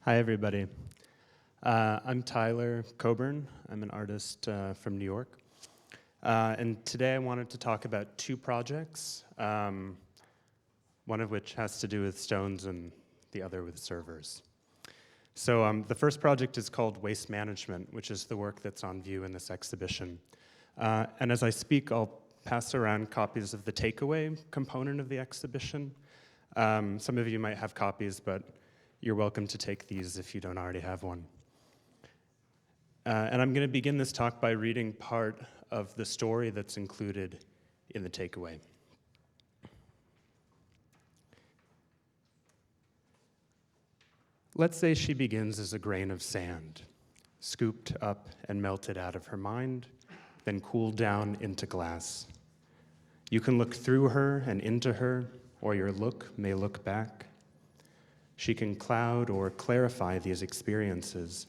Hi, everybody. I'm Tyler Coburn. I'm an artist from New York. And today I wanted to talk about two projects, one of which has to do with stones and the other with servers. So the first project is called Waste Management, which is the work that's on view in this exhibition. And as I speak, I'll pass around copies of the takeaway component of the exhibition. Some of you might have copies, but you're welcome to take these if you don't already have one. And I'm going to begin this talk by reading part of the story that's included in the takeaway. Let's say she begins as a grain of sand, scooped up and melted out of her mind, then cooled down into glass. You can look through her and into her, or your look may look back. She can cloud or clarify these experiences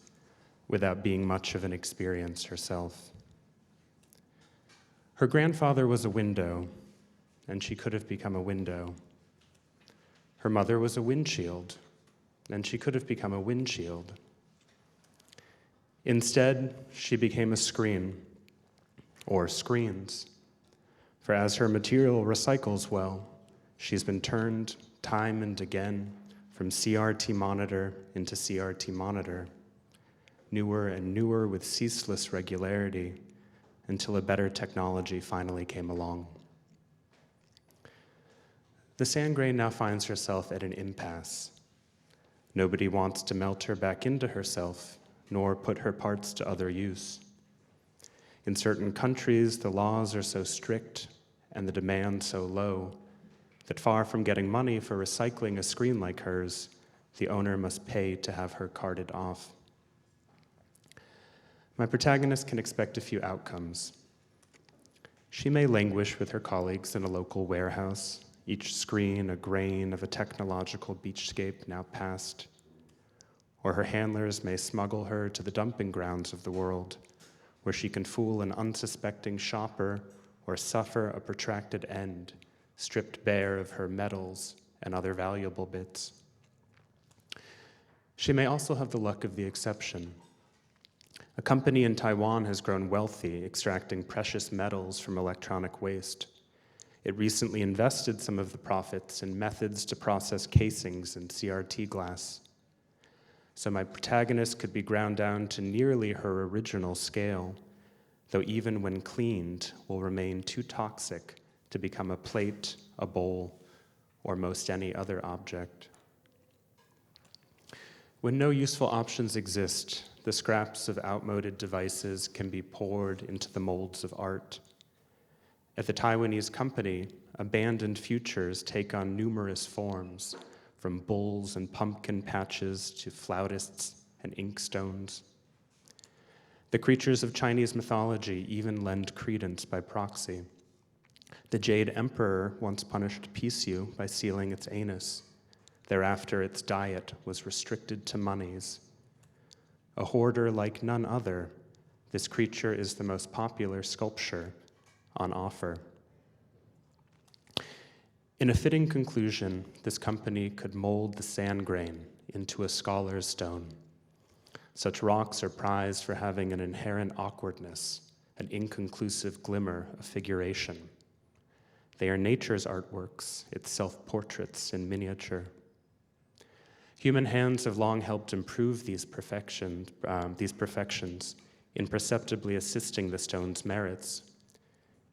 without being much of an experience herself. Her grandfather was a window, and she could have become a window. Her mother was a windshield, and she could have become a windshield. Instead, she became a screen, or screens, for as her material recycles well, she's been turned time and again from CRT monitor into CRT monitor, newer and newer with ceaseless regularity until a better technology finally came along. The sand grain now finds herself at an impasse. Nobody wants to melt her back into herself, nor put her parts to other use. In certain countries, the laws are so strict and the demand so low that far from getting money for recycling a screen like hers, the owner must pay to have her carted off. My protagonist can expect a few outcomes. She may languish with her colleagues in a local warehouse, each screen a grain of a technological beachscape now past. Or her handlers may smuggle her to the dumping grounds of the world, where she can fool an unsuspecting shopper or suffer a protracted end, stripped bare of her metals and other valuable bits. She may also have the luck of the exception. A company in Taiwan has grown wealthy extracting precious metals from electronic waste. It recently invested some of the profits in methods to process casings in CRT glass. So my protagonist could be ground down to nearly her original scale, though even when cleaned will remain too toxic to become a plate, a bowl, or most any other object. When no useful options exist, the scraps of outmoded devices can be poured into the molds of art. At the Taiwanese company, abandoned futures take on numerous forms, from bulls and pumpkin patches to flautists and inkstones. The creatures of Chinese mythology even lend credence by proxy. The Jade Emperor once punished Pisu by sealing its anus. Thereafter, its diet was restricted to monies. A hoarder like none other, this creature is the most popular sculpture on offer. In a fitting conclusion, this company could mold the sand grain into a scholar's stone. Such rocks are prized for having an inherent awkwardness, an inconclusive glimmer of figuration. They are nature's artworks, its self-portraits in miniature. Human hands have long helped improve these perfections, imperceptibly assisting the stone's merits.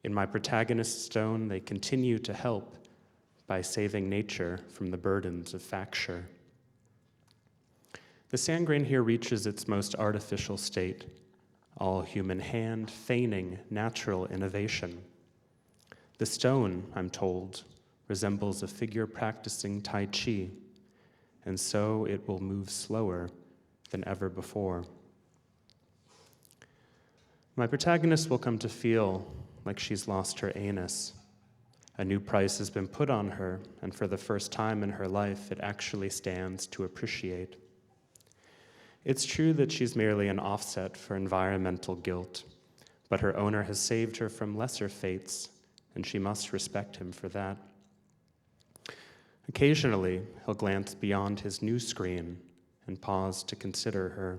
In my protagonist's stone, they continue to help by saving nature from the burdens of facture. The sand grain here reaches its most artificial state, all human hand feigning natural innovation. The stone, I'm told, resembles a figure practicing Tai Chi, and so it will move slower than ever before. My protagonist will come to feel like she's lost her anus. A new price has been put on her, and for the first time in her life, it actually stands to appreciate. It's true that she's merely an offset for environmental guilt, but her owner has saved her from lesser fates, and she must respect him for that. Occasionally, he'll glance beyond his new screen and pause to consider her.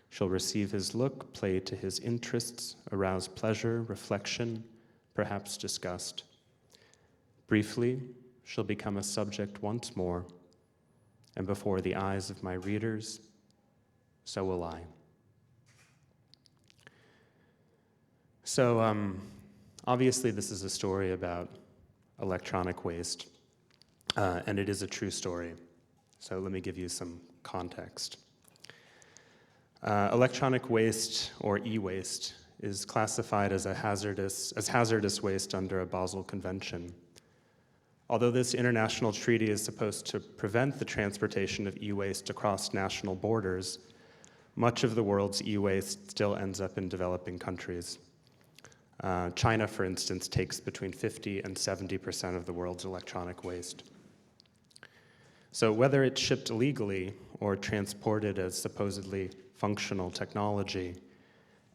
She'll receive his look, play to his interests, arouse pleasure, reflection, perhaps disgust. Briefly, she'll become a subject once more, and before the eyes of my readers, so will I. So, obviously this is a story about electronic waste, and it is a true story. So let me give you some context. Electronic waste, or e-waste, is classified as hazardous waste under a Basel Convention. Although this international treaty is supposed to prevent the transportation of e-waste across national borders, much of the world's e-waste still ends up in developing countries. China, for instance, takes between 50 and 70% of the world's electronic waste. So whether it's shipped illegally or transported as supposedly functional technology,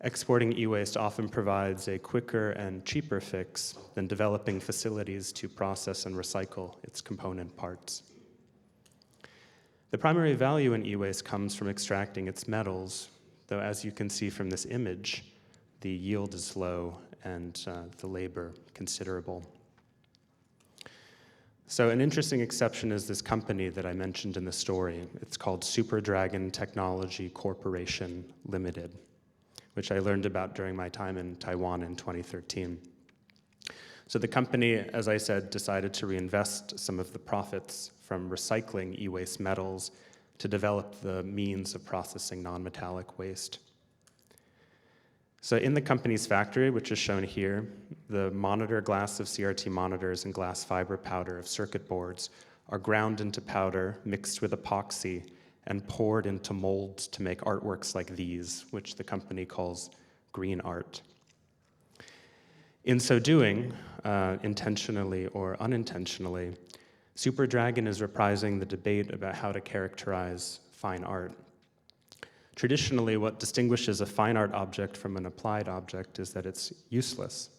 exporting e-waste often provides a quicker and cheaper fix than developing facilities to process and recycle its component parts. The primary value in e-waste comes from extracting its metals, though as you can see from this image, the yield is low and the labor considerable. So an interesting exception is this company that I mentioned in the story. It's called Super Dragon Technology Corporation Limited, which I learned about during my time in Taiwan in 2013. So the company, as I said, decided to reinvest some of the profits from recycling e-waste metals to develop the means of processing non-metallic waste. So in the company's factory, which is shown here, the monitor glass of CRT monitors and glass fiber powder of circuit boards are ground into powder, mixed with epoxy, and poured into molds to make artworks like these, which the company calls green art. In so doing, intentionally or unintentionally, Super Dragon is reprising the debate about how to characterize fine art. Traditionally, what distinguishes a fine art object from an applied object is that it's useless.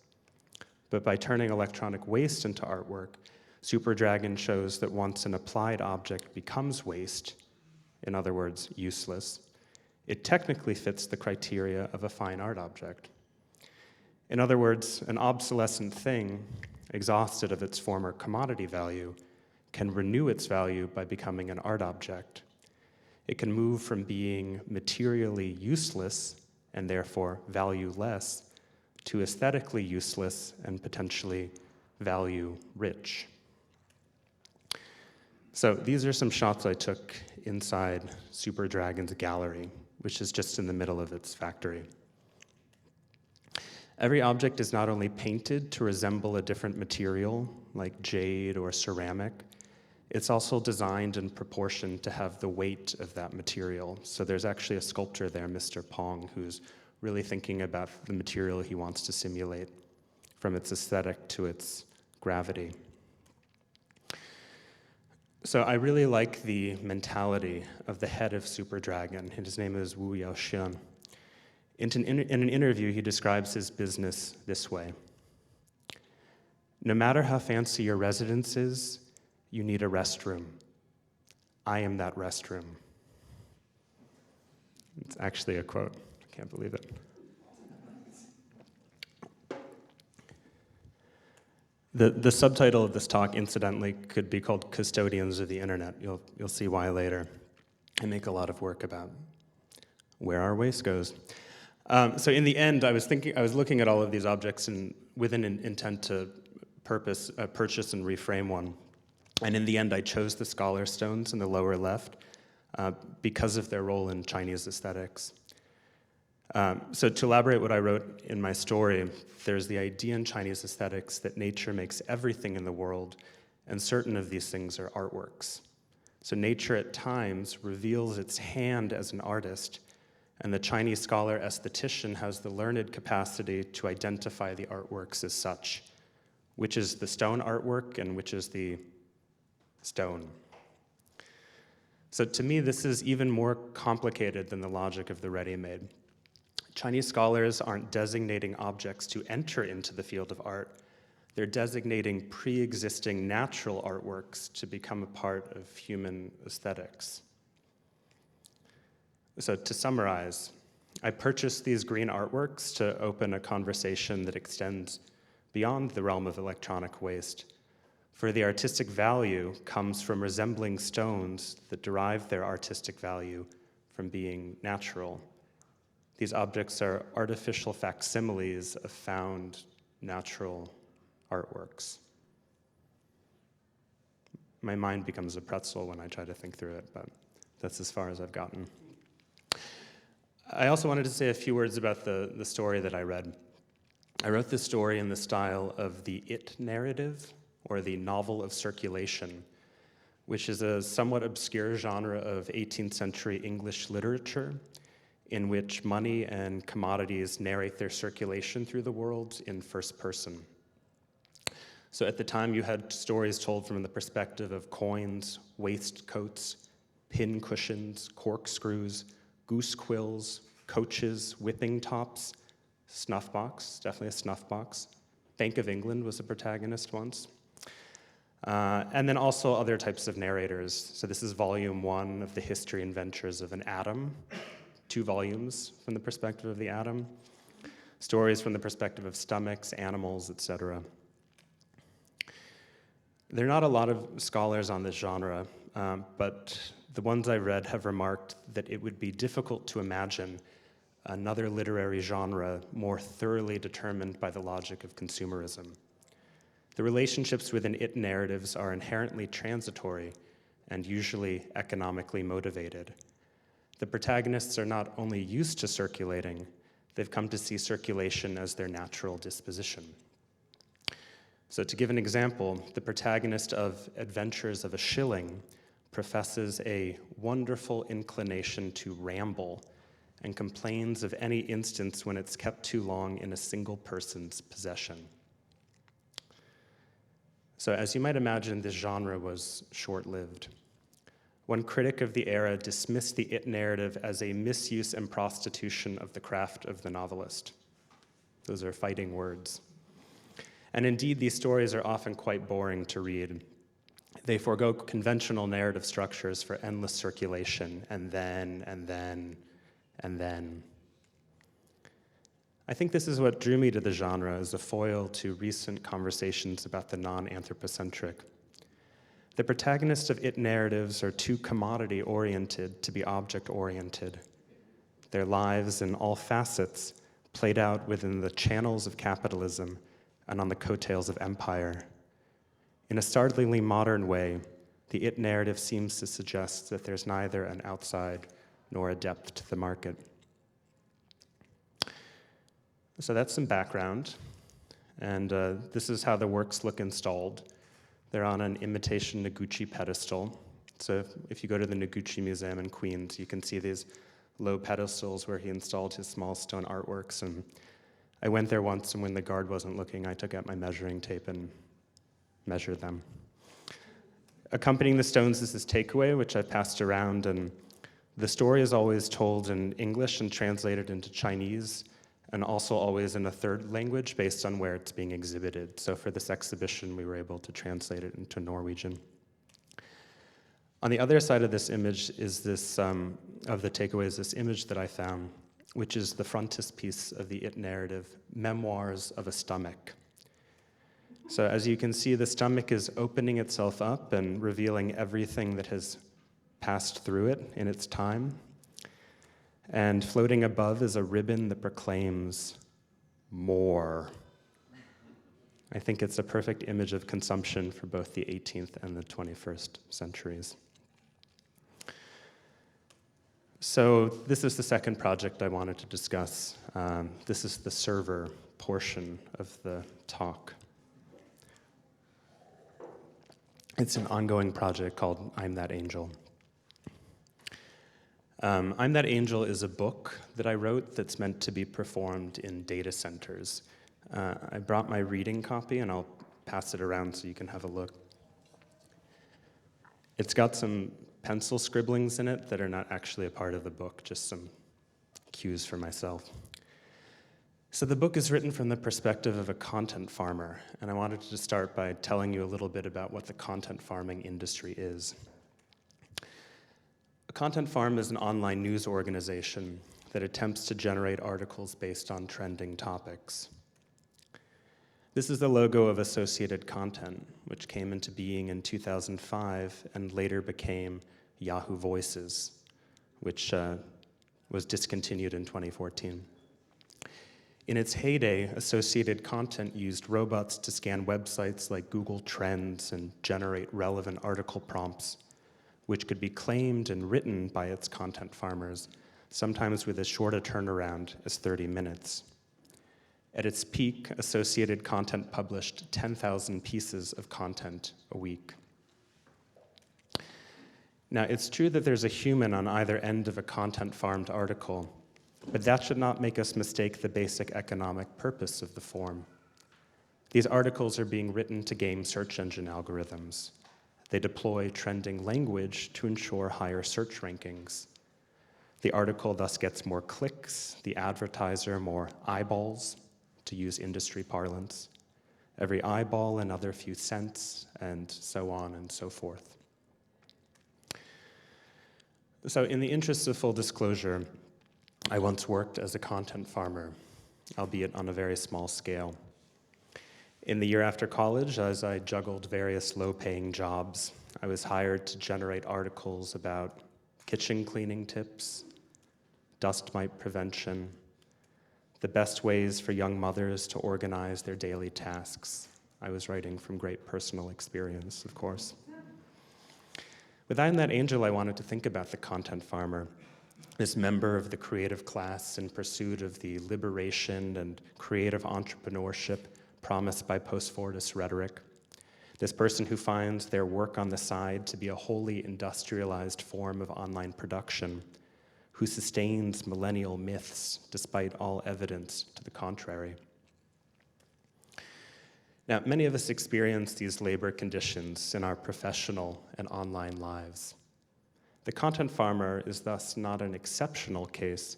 But by turning electronic waste into artwork, Super Dragon shows that once an applied object becomes waste, in other words, useless, it technically fits the criteria of a fine art object. In other words, an obsolescent thing, exhausted of its former commodity value, can renew its value by becoming an art object. It can move from being materially useless and therefore valueless to aesthetically useless and potentially value-rich. So these are some shots I took inside Super Dragon's gallery, which is just in the middle of its factory. Every object is not only painted to resemble a different material, like jade or ceramic, it's also designed and proportioned to have the weight of that material. So there's actually a sculptor there, Mr. Pong, who's really thinking about the material he wants to simulate, from its aesthetic to its gravity. So I really like the mentality of the head of Super Dragon. His name is Wu Yaoxian. In an interview, he describes his business this way: no matter how fancy your residence is, you need a restroom. I am that restroom. It's actually a quote. I can't believe it. The subtitle of this talk, incidentally, could be called Custodians of the Internet. You'll see why later. I make a lot of work about where our waste goes. So in the end, I was looking at all of these objects with an intent to purchase and reframe one. And in the end, I chose the scholar stones in the lower left because of their role in Chinese aesthetics. So to elaborate what I wrote in my story, there's the idea in Chinese aesthetics that nature makes everything in the world, and certain of these things are artworks. So nature at times reveals its hand as an artist, and the Chinese scholar aesthetician has the learned capacity to identify the artworks as such, which is the stone artwork and which is the stone. So to me, this is even more complicated than the logic of the ready-made. Chinese scholars aren't designating objects to enter into the field of art. They're designating pre-existing natural artworks to become a part of human aesthetics. So to summarize, I purchased these green artworks to open a conversation that extends beyond the realm of electronic waste, for the artistic value comes from resembling stones that derive their artistic value from being natural. These objects are artificial facsimiles of found natural artworks. My mind becomes a pretzel when I try to think through it, but that's as far as I've gotten. I also wanted to say a few words about the story that I read. I wrote this story in the style of the It narrative, or the novel of circulation, which is a somewhat obscure genre of 18th century English literature in which money and commodities narrate their circulation through the world in first person. So at the time, you had stories told from the perspective of coins, waistcoats, pin cushions, corkscrews, goose quills, coaches, whipping tops, snuff box, definitely a snuff box. Bank of England was a protagonist once. And then also other types of narrators. So this is volume 1 of the history and ventures of an atom, 2 volumes from the perspective of the atom, stories from the perspective of stomachs, animals, etc. There are not a lot of scholars on this genre, but the ones I read have remarked that it would be difficult to imagine another literary genre more thoroughly determined by the logic of consumerism. The relationships within it narratives are inherently transitory and usually economically motivated. The protagonists are not only used to circulating, they've come to see circulation as their natural disposition. So to give an example, the protagonist of Adventures of a Shilling professes a wonderful inclination to ramble and complains of any instance when it's kept too long in a single person's possession. So as you might imagine, this genre was short-lived. One critic of the era dismissed the it narrative as a misuse and prostitution of the craft of the novelist. Those are fighting words. And indeed, these stories are often quite boring to read. They forego conventional narrative structures for endless circulation, and then. I think this is what drew me to the genre as a foil to recent conversations about the non-anthropocentric. The protagonists of it narratives are too commodity-oriented to be object-oriented. Their lives in all facets played out within the channels of capitalism and on the coattails of empire. In a startlingly modern way, the it narrative seems to suggest that there's neither an outside nor a depth to the market. So that's some background, and this is how the works look installed. They're on an imitation Noguchi pedestal. So if you go to the Noguchi Museum in Queens, you can see these low pedestals where he installed his small stone artworks, and I went there once, and when the guard wasn't looking, I took out my measuring tape and measured them. Accompanying the stones is this takeaway, which I passed around, and the story is always told in English and translated into Chinese, and also always in a third language based on where it's being exhibited. So for this exhibition, we were able to translate it into Norwegian. On the other side of this image is this, of the takeaway is this image that I found, which is the frontispiece of the it narrative, Memoirs of a Stomach. So as you can see, the stomach is opening itself up and revealing everything that has passed through it in its time. And floating above is a ribbon that proclaims more. I think it's a perfect image of consumption for both the 18th and the 21st centuries. So this is the second project I wanted to discuss. This is the server portion of the talk. It's an ongoing project called I'm That Angel. I'm That Angel is a book that I wrote that's meant to be performed in data centers. I brought my reading copy, and I'll pass it around so you can have a look. It's got some pencil scribblings in it that are not actually a part of the book, just some cues for myself. So the book is written from the perspective of a content farmer, and I wanted to start by telling you a little bit about what the content farming industry is. A content farm is an online news organization that attempts to generate articles based on trending topics. This is the logo of Associated Content, which came into being in 2005 and later became Yahoo Voices, which was discontinued in 2014. In its heyday, Associated Content used robots to scan websites like Google Trends and generate relevant article prompts, which could be claimed and written by its content farmers, sometimes with as short a turnaround as 30 minutes. At its peak, Associated Content published 10,000 pieces of content a week. Now, it's true that there's a human on either end of a content-farmed article, but that should not make us mistake the basic economic purpose of the form. These articles are being written to game search engine algorithms. They deploy trending language to ensure higher search rankings. The article thus gets more clicks, the advertiser more eyeballs, to use industry parlance. Every eyeball another few cents, and so on and so forth. So in the interests of full disclosure, I once worked as a content farmer, albeit on a very small scale. In the year after college, as I juggled various low-paying jobs, I was hired to generate articles about kitchen cleaning tips, dust mite prevention, the best ways for young mothers to organize their daily tasks. I was writing from great personal experience, of course. Within that angel, I wanted to think about the content farmer, this member of the creative class in pursuit of the liberation and creative entrepreneurship promised by post-Fordist rhetoric, this person who finds their work on the side to be a wholly industrialized form of online production, who sustains millennial myths despite all evidence to the contrary. Now, many of us experience these labor conditions in our professional and online lives. The content farmer is thus not an exceptional case,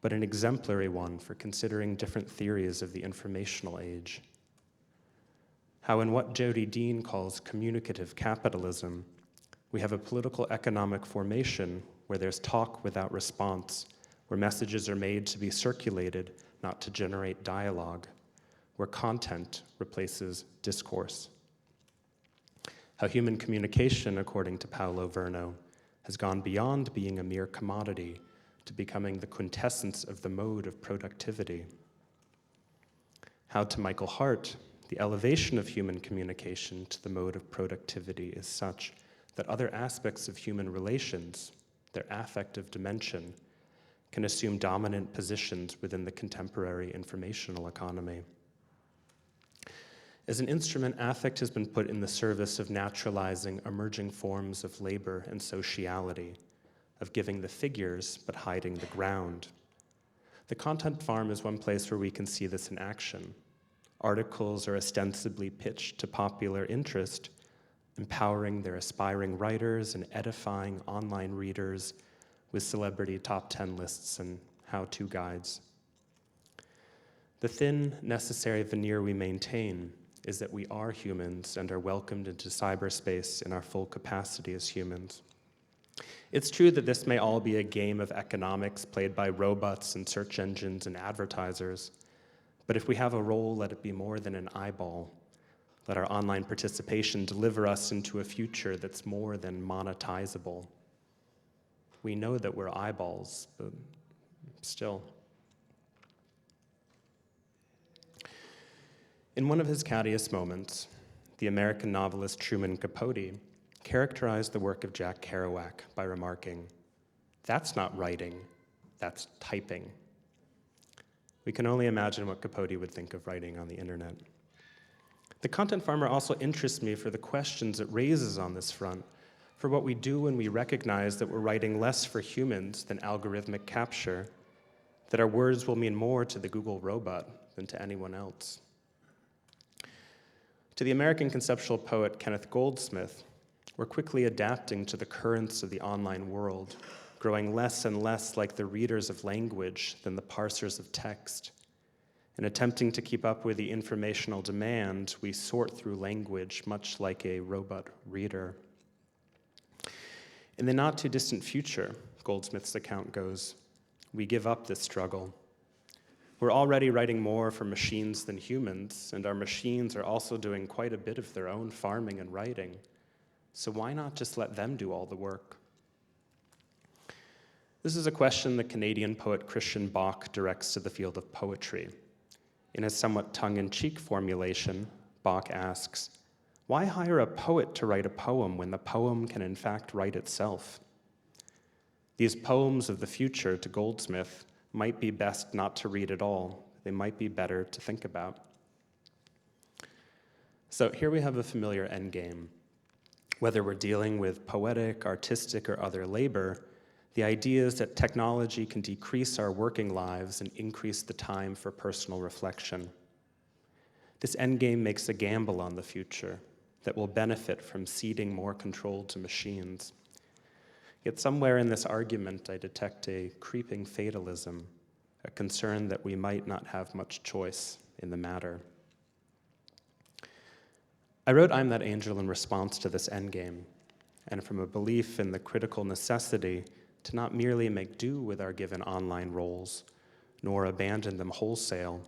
but an exemplary one for considering different theories of the informational age. How in what Jody Dean calls communicative capitalism, we have a political economic formation where there's talk without response, where messages are made to be circulated, not to generate dialogue, where content replaces discourse. How human communication, according to Paolo Verno, has gone beyond being a mere commodity to becoming the quintessence of the mode of productivity. How, to Michael Hart, the elevation of human communication to the mode of productivity is such that other aspects of human relations, their affective dimension, can assume dominant positions within the contemporary informational economy. As an instrument, affect has been put in the service of naturalizing emerging forms of labor and sociality, of giving the figures but hiding the ground. The content farm is one place where we can see this in action. Articles are ostensibly pitched to popular interest, empowering their aspiring writers and edifying online readers with celebrity top 10 lists and how-to guides. The thin, necessary veneer we maintain is that we are humans and are welcomed into cyberspace in our full capacity as humans. It's true that this may all be a game of economics played by robots and search engines and advertisers, but if we have a role, let it be more than an eyeball. Let our online participation deliver us into a future that's more than monetizable. We know that we're eyeballs, but still. In one of his cattiest moments, the American novelist Truman Capote characterized the work of Jack Kerouac by remarking, "That's not writing, that's typing." We can only imagine what Capote would think of writing on the internet. The content farmer also interests me for the questions it raises on this front, for what we do when we recognize that we're writing less for humans than algorithmic capture, that our words will mean more to the Google robot than to anyone else. To the American conceptual poet Kenneth Goldsmith, we're quickly adapting to the currents of the online world, growing less and less like the readers of language than the parsers of text. In attempting to keep up with the informational demand, we sort through language much like a robot reader. In the not too distant future, Goldsmith's account goes, we give up this struggle. We're already writing more for machines than humans, and our machines are also doing quite a bit of their own farming and writing. So why not just let them do all the work? This is a question the Canadian poet Christian Bach directs to the field of poetry. In his somewhat tongue-in-cheek formulation, Bach asks, why hire a poet to write a poem when the poem can in fact write itself? These poems of the future to Goldsmith might be best not to read at all. They might be better to think about. So here we have a familiar endgame. Whether we're dealing with poetic, artistic, or other labor, the idea is that technology can decrease our working lives and increase the time for personal reflection. This endgame makes a gamble on the future that will benefit from ceding more control to machines. Yet somewhere in this argument, I detect a creeping fatalism, a concern that we might not have much choice in the matter. I wrote I'm That Angel in response to this endgame, and from a belief in the critical necessity to not merely make do with our given online roles, nor abandon them wholesale,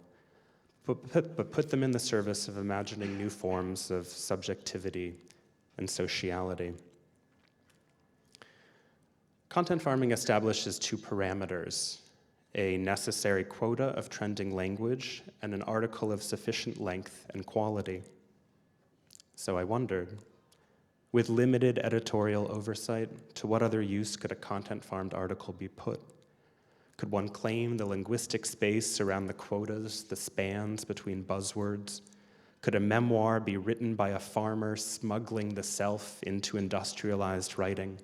but put them in the service of imagining new forms of subjectivity and sociality. Content farming establishes two parameters, a necessary quota of trending language and an article of sufficient length and quality. So I wondered, with limited editorial oversight, to what other use could a content-farmed article be put? Could one claim the linguistic space around the quotas, the spans between buzzwords? Could a memoir be written by a farmer smuggling the self into industrialized writing?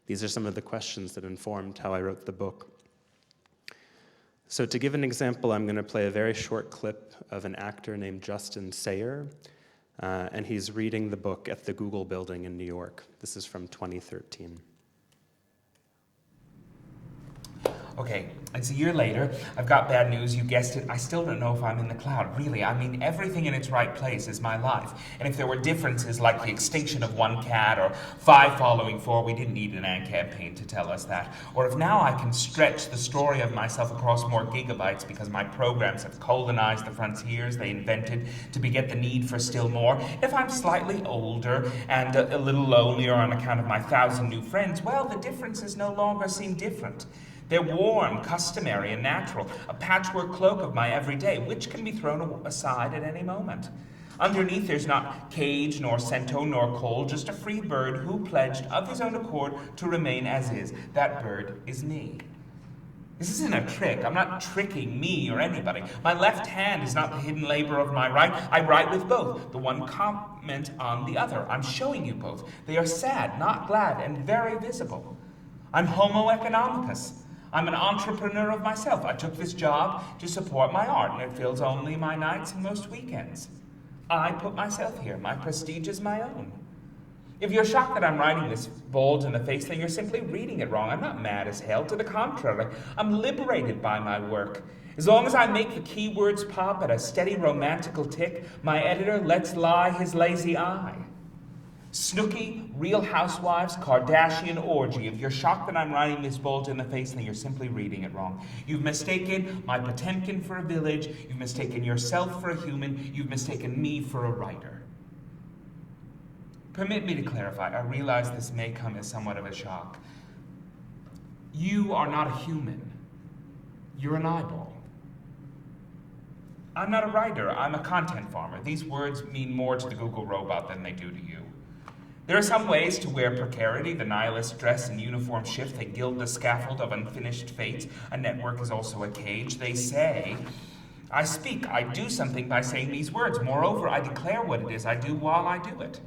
These are some of the questions that informed how I wrote the book. So to give an example, I'm going to play a very short clip of an actor named Justin Sayer, and he's reading the book at the Google building in New York. This is from 2013. Okay, it's a year later. I've got bad news. You guessed it. I still don't know if I'm in the cloud. Really, I mean, everything in its right place is my life. And if there were differences like the extinction of one cat or 5 following 4, we didn't need an ad campaign to tell us that. Or if now I can stretch the story of myself across more gigabytes because my programs have colonized the frontiers they invented to beget the need for still more. If I'm slightly older and a little lonelier on account of my 1,000 new friends, well, the differences no longer seem different. They're warm, customary, and natural, a patchwork cloak of my everyday, which can be thrown aside at any moment. Underneath, there's not cage, nor cento, nor coal, just a free bird who pledged of his own accord to remain as is. That bird is me. This isn't a trick. I'm not tricking me or anybody. My left hand is not the hidden labor of my right. I write with both, the one comment on the other. I'm showing you both. They are sad, not glad, and very visible. I'm homo economicus. I'm an entrepreneur of myself. I took this job to support my art, and it fills only my nights and most weekends. I put myself here. My prestige is my own. If you're shocked that I'm writing this bold in the face thing, you're simply reading it wrong. I'm not mad as hell. To the contrary, I'm liberated by my work. As long as I make the keywords pop at a steady romantical tick, my editor lets lie his lazy eye. Snooky, Real Housewives, Kardashian orgy. If you're shocked that I'm writing this bold in the face, then you're simply reading it wrong. You've mistaken my Potemkin for a village. You've mistaken yourself for a human. You've mistaken me for a writer. Permit me to clarify. I realize this may come as somewhat of a shock. You are not a human. You're an eyeball. I'm not a writer. I'm a content farmer. These words mean more to the Google robot than they do to you. There are some ways to wear precarity, the nihilist dress and uniform shift. They gild the scaffold of unfinished fates. A network is also a cage. They say, I speak, I do something by saying these words. Moreover, I declare what it is I do while I do it.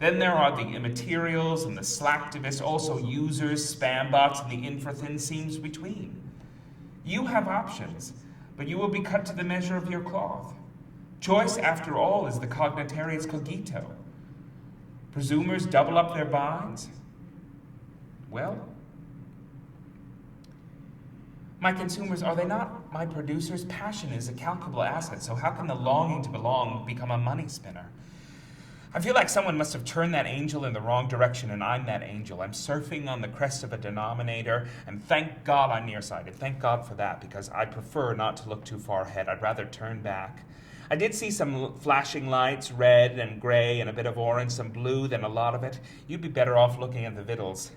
Then there are the immaterials and the slacktivists, also users, spam bots, and the infra-thin seams between. You have options, but you will be cut to the measure of your cloth. Choice, after all, is the cognitarius cogito. Presumers double up their binds? Well, my consumers, are they not my producers? Passion is a calculable asset, so how can the longing to belong become a money spinner? I feel like someone must have turned that angel in the wrong direction, and I'm that angel. I'm surfing on the crest of a denominator, and thank God I'm nearsighted. Thank God for that, because I prefer not to look too far ahead. I'd rather turn back. I did see some flashing lights, red and gray and a bit of orange, some blue, then a lot of it. You'd be better off looking at the vittles.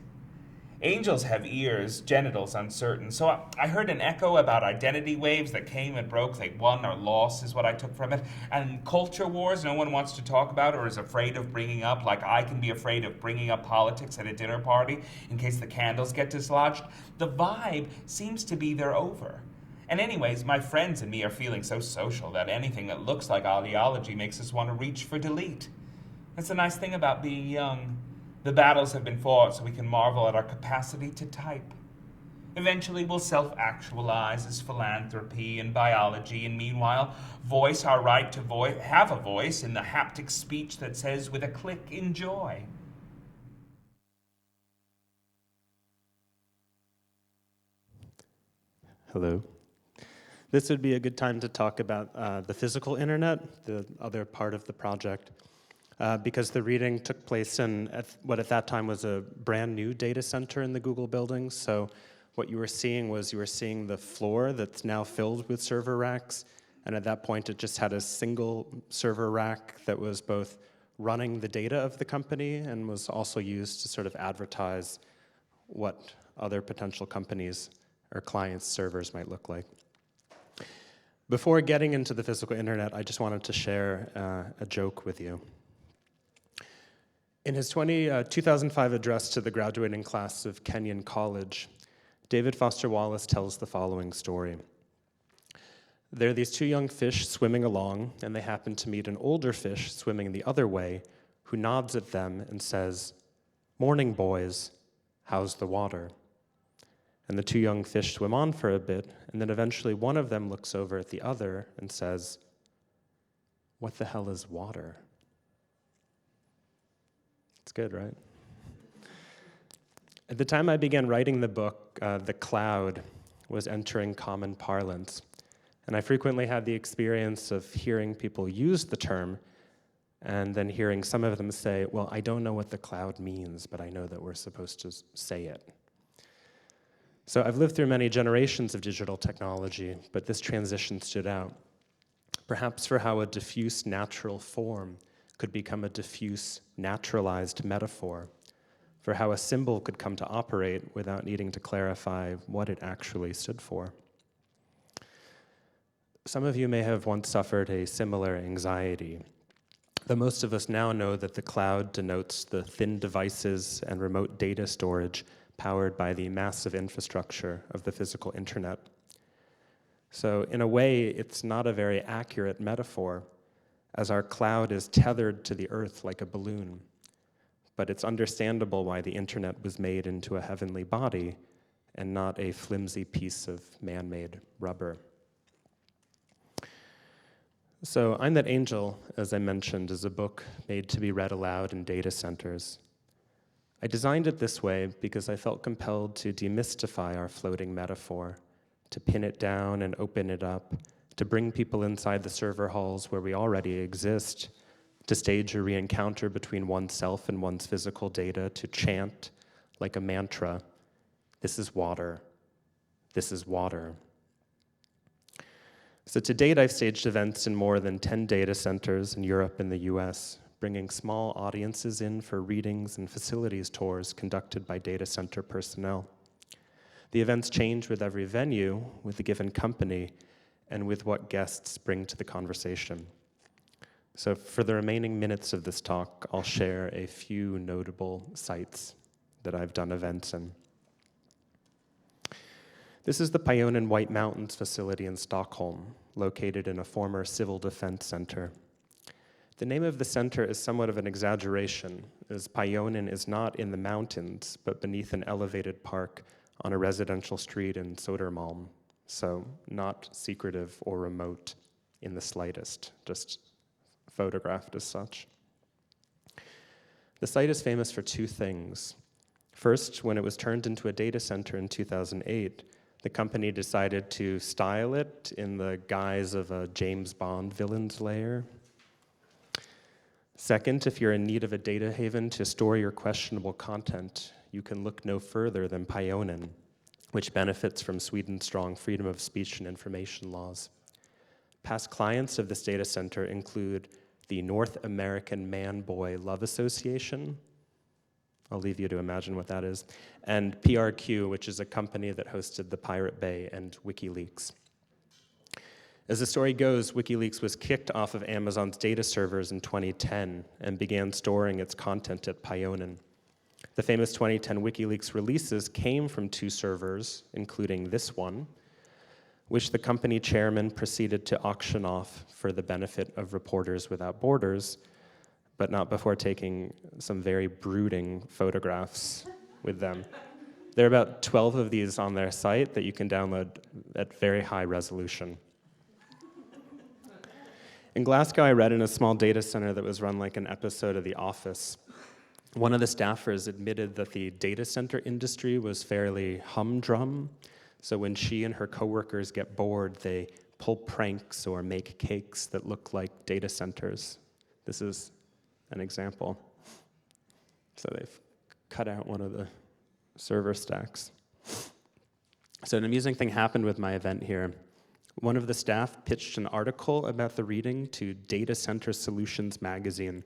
Angels have ears, genitals uncertain. So I heard an echo about identity waves that came and broke. They won or lost is what I took from it. And culture wars no one wants to talk about or is afraid of bringing up, like I can be afraid of bringing up politics at a dinner party in case the candles get dislodged. The vibe seems to be they're over. And anyways, my friends and me are feeling so social that anything that looks like ideology makes us want to reach for delete. That's the nice thing about being young. The battles have been fought so we can marvel at our capacity to type. Eventually we'll self-actualize as philanthropy and biology, and meanwhile voice our right to have a voice in the haptic speech that says with a click, enjoy. Hello. This would be a good time to talk about the physical internet, the other part of the project. Because the reading took place in what at that time was a brand new data center in the Google building. So what you were seeing the floor that's now filled with server racks. And at that point, it just had a single server rack that was both running the data of the company and was also used to sort of advertise what other potential companies or clients' servers might look like. Before getting into the physical internet, I just wanted to share a joke with you. In his 2005 address to the graduating class of Kenyon College, David Foster Wallace tells the following story. There are these two young fish swimming along, and they happen to meet an older fish swimming the other way, who nods at them and says, "Morning, boys, how's the water?" And the two young fish swim on for a bit, and then eventually one of them looks over at the other and says, "What the hell is water?" It's good, right? At the time I began writing the book, the cloud was entering common parlance. And I frequently had the experience of hearing people use the term and then hearing some of them say, well, I don't know what the cloud means, but I know that we're supposed to say it. So I've lived through many generations of digital technology, but this transition stood out. Perhaps for how a diffuse natural form could become a diffuse, naturalized metaphor, for how a symbol could come to operate without needing to clarify what it actually stood for. Some of you may have once suffered a similar anxiety, though most of us now know that the cloud denotes the thin devices and remote data storage powered by the massive infrastructure of the physical internet. So in a way, it's not a very accurate metaphor, as our cloud is tethered to the earth like a balloon. But it's understandable why the internet was made into a heavenly body and not a flimsy piece of man-made rubber. So I'm That Angel, as I mentioned, is a book made to be read aloud in data centers. I designed it this way because I felt compelled to demystify our floating metaphor, to pin it down and open it up, to bring people inside the server halls where we already exist, to stage a re-encounter between oneself and one's physical data, to chant like a mantra, "This is water, this is water." So to date, I've staged events in more than 10 data centers in Europe and the US, bringing small audiences in for readings and facilities tours conducted by data center personnel. The events change with every venue, with the given company, and with what guests bring to the conversation. So for the remaining minutes of this talk, I'll share a few notable sites that I've done events in. This is the Pionen White Mountains facility in Stockholm, located in a former civil defense center. The name of the center is somewhat of an exaggeration, as Pionen is not in the mountains, but beneath an elevated park on a residential street in Södermalm, so not secretive or remote in the slightest, just photographed as such. The site is famous for two things. First, when it was turned into a data center in 2008, the company decided to style it in the guise of a James Bond villain's lair. Second, if you're in need of a data haven to store your questionable content, you can look no further than Pionen, which benefits from Sweden's strong freedom of speech and information laws. Past clients of this data center include the North American Man-Boy Love Association. I'll leave you to imagine what that is. And PRQ, which is a company that hosted the Pirate Bay and WikiLeaks. As the story goes, WikiLeaks was kicked off of Amazon's data servers in 2010 and began storing its content at Pionen. The famous 2010 WikiLeaks releases came from 2 servers, including this one, which the company chairman proceeded to auction off for the benefit of Reporters Without Borders, but not before taking some very brooding photographs with them. There are about 12 of these on their site that you can download at very high resolution. In Glasgow, I read in a small data center that was run like an episode of The Office. One of the staffers admitted that the data center industry was fairly humdrum, so when she and her coworkers get bored, they pull pranks or make cakes that look like data centers. This is an example. So they've cut out one of the server stacks. So an amusing thing happened with my event here. One of the staff pitched an article about the reading to Data Center Solutions magazine,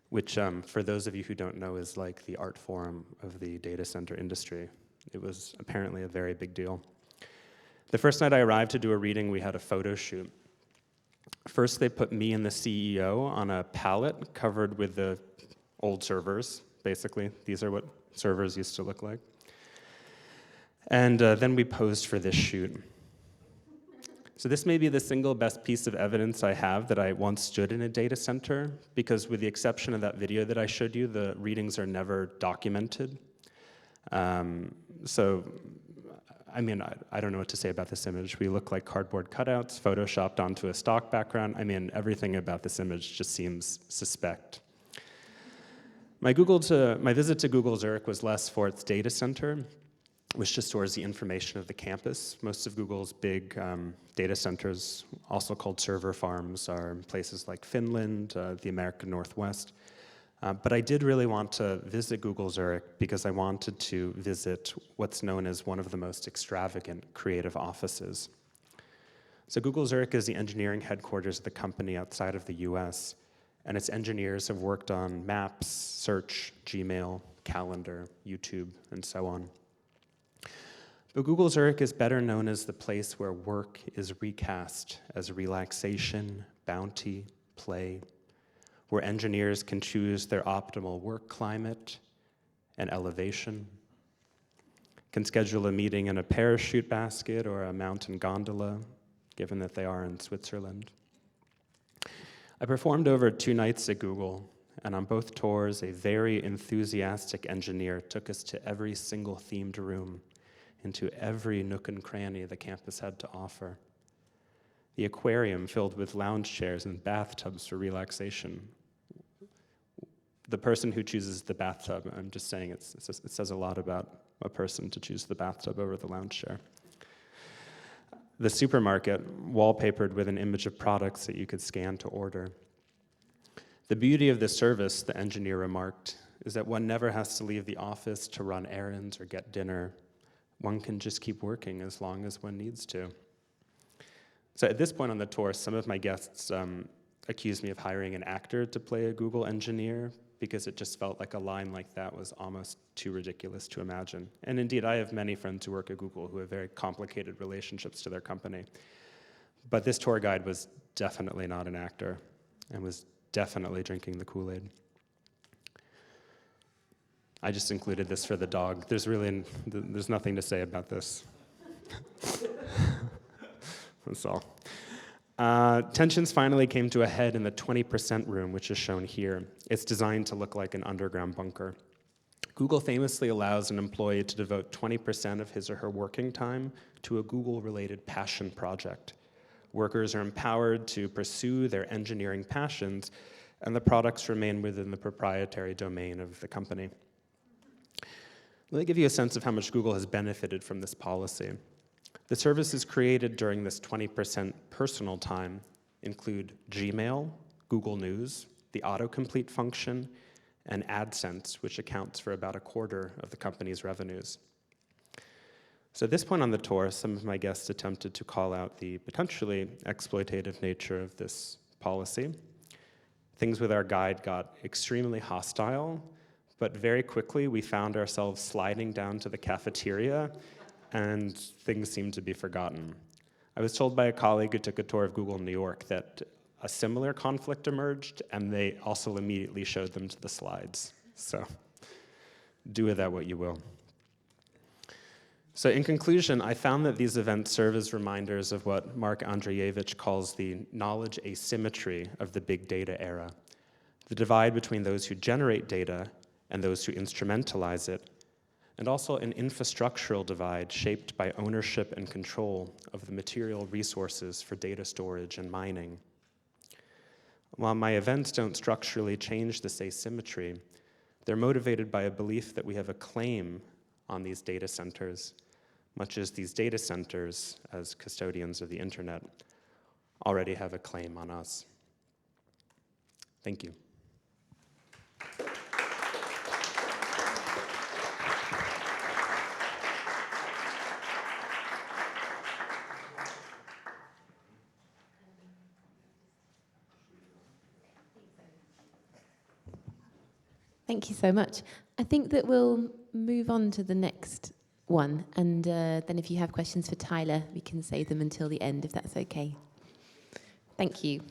which, for those of you who don't know, is like the art forum of the data center industry. It was apparently a very big deal. The first night I arrived to do a reading, we had a photo shoot. First, they put me and the CEO on a pallet covered with the old servers, basically. These are what servers used to look like. And then we posed for this shoot. So this may be the single best piece of evidence I have that I once stood in a data center, because with the exception of that video that I showed you, the readings are never documented. So, I mean, I don't know what to say about this image. We look like cardboard cutouts, photoshopped onto a stock background. I mean, everything about this image just seems suspect. My visit to Google Zurich was less for its data center, which just stores the information of the campus. Most of Google's big data centers, also called server farms, are in places like Finland, the American Northwest. But I did really want to visit Google Zurich because I wanted to visit what's known as one of the most extravagant creative offices. So Google Zurich is the engineering headquarters of the company outside of the US, and its engineers have worked on Maps, Search, Gmail, Calendar, YouTube, and so on. But Google Zurich is better known as the place where work is recast as relaxation, bounty, play, where engineers can choose their optimal work climate and elevation, can schedule a meeting in a parachute basket or a mountain gondola, given that they are in Switzerland. I performed over 2 nights at Google, and on both tours, a very enthusiastic engineer took us to every single themed room, into every nook and cranny the campus had to offer. The aquarium filled with lounge chairs and bathtubs for relaxation. The person who chooses the bathtub, I'm just saying it says a lot about a person to choose the bathtub over the lounge chair. The supermarket, wallpapered with an image of products that you could scan to order. The beauty of this service, the engineer remarked, is that one never has to leave the office to run errands or get dinner. One can just keep working as long as one needs to. So at this point on the tour, some of my guests accused me of hiring an actor to play a Google engineer because it just felt like a line like that was almost too ridiculous to imagine. And indeed, I have many friends who work at Google who have very complicated relationships to their company. But this tour guide was definitely not an actor and was definitely drinking the Kool-Aid. I just included this for the dog. There's nothing to say about this. That's all. Tensions finally came to a head in the 20% room, which is shown here. It's designed to look like an underground bunker. Google famously allows an employee to devote 20% of his or her working time to a Google-related passion project. Workers are empowered to pursue their engineering passions, and the products remain within the proprietary domain of the company. Let me give you a sense of how much Google has benefited from this policy. The services created during this 20% personal time include Gmail, Google News, the autocomplete function, and AdSense, which accounts for about 1/4 of the company's revenues. So at this point on the tour, some of my guests attempted to call out the potentially exploitative nature of this policy. Things with our guide got extremely hostile, but very quickly we found ourselves sliding down to the cafeteria and things seemed to be forgotten. I was told by a colleague who took a tour of Google New York that a similar conflict emerged and they also immediately showed them to the slides. So do with that what you will. So in conclusion, I found that these events serve as reminders of what Mark Andreevich calls the knowledge asymmetry of the big data era, the divide between those who generate data and those who instrumentalize it, and also an infrastructural divide shaped by ownership and control of the material resources for data storage and mining. While my events don't structurally change this asymmetry, they're motivated by a belief that we have a claim on these data centers, much as these data centers, as custodians of the internet, already have a claim on us. Thank you. Thank you so much. I think that we'll move on to the next one, and then if you have questions for Tyler, we can save them until the end, if that's okay. Thank you.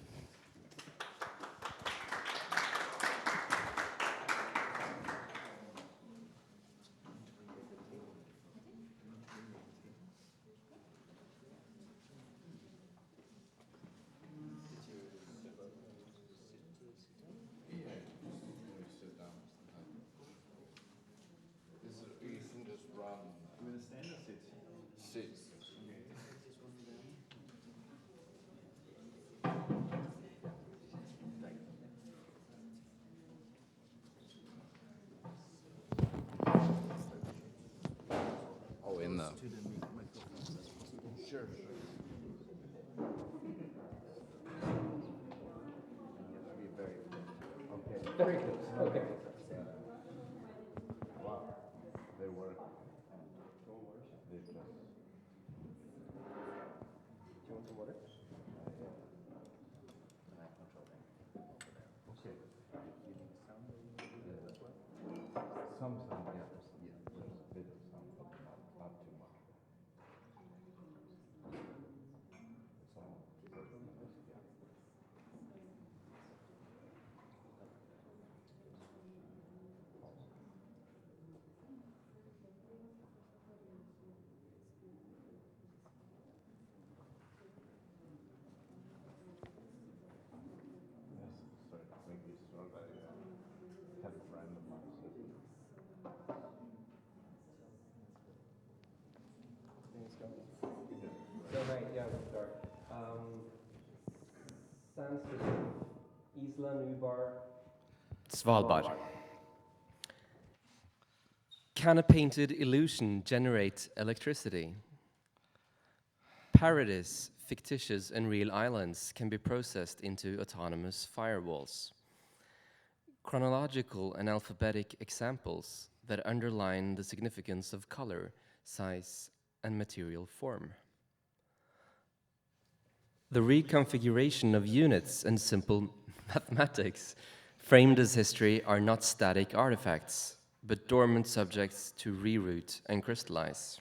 Sure. Very good. Okay. Wow. They work. They just. Do you want some water? Okay. You need some? Some sound, yeah. Yeah, there's a bit of sound, but not too much. Yeah, we'll start. Sanskrit, Isla Nubar. Svalbard. Can a painted illusion generate electricity? Parodies, fictitious and real islands can be processed into autonomous firewalls. Chronological and alphabetic examples that underline the significance of color, size, and material form. The reconfiguration of units and simple mathematics framed as history are not static artifacts, but dormant subjects to reroute and crystallize.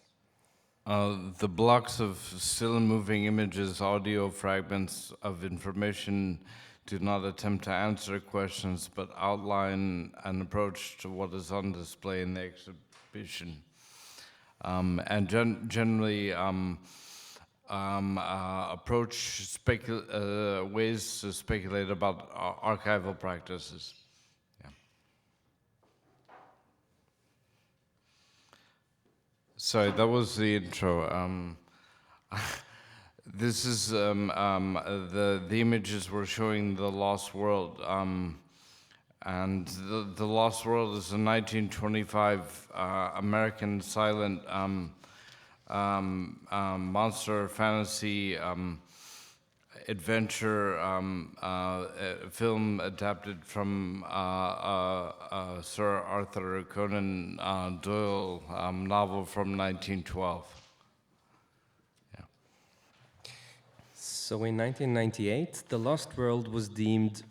The blocks of still moving images, audio fragments of information do not attempt to answer questions, but outline an approach to what is on display in the exhibition. And generally approach ways to speculate about archival practices. Yeah. Sorry, that was the intro. This is the images were showing the Lost World, and the Lost World is a 1925 American silent monster fantasy. adventure film adapted from Sir Arthur Conan Doyle novel from 1912. Yeah. So in 1998, The Lost World was deemed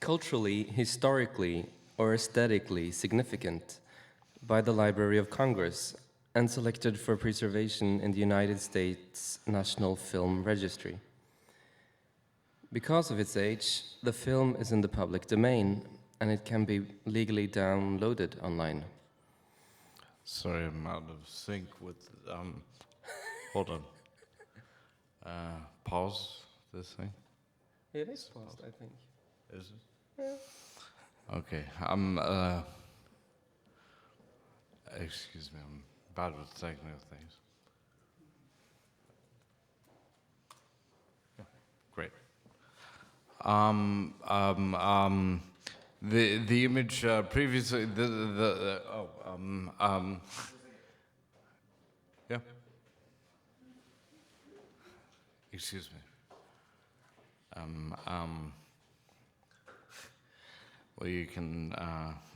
culturally, historically, or aesthetically significant by the Library of Congress and selected for preservation in the United States National Film Registry. Because of its age, the film is in the public domain and it can be legally downloaded online. Sorry, I'm out of sync with. Hold on. Pause this thing. It is paused, I think. Is it? Yeah. Okay. Excuse me. I'm bad with technical things. Yeah, great. The image previously yeah. Excuse me. Well, you can.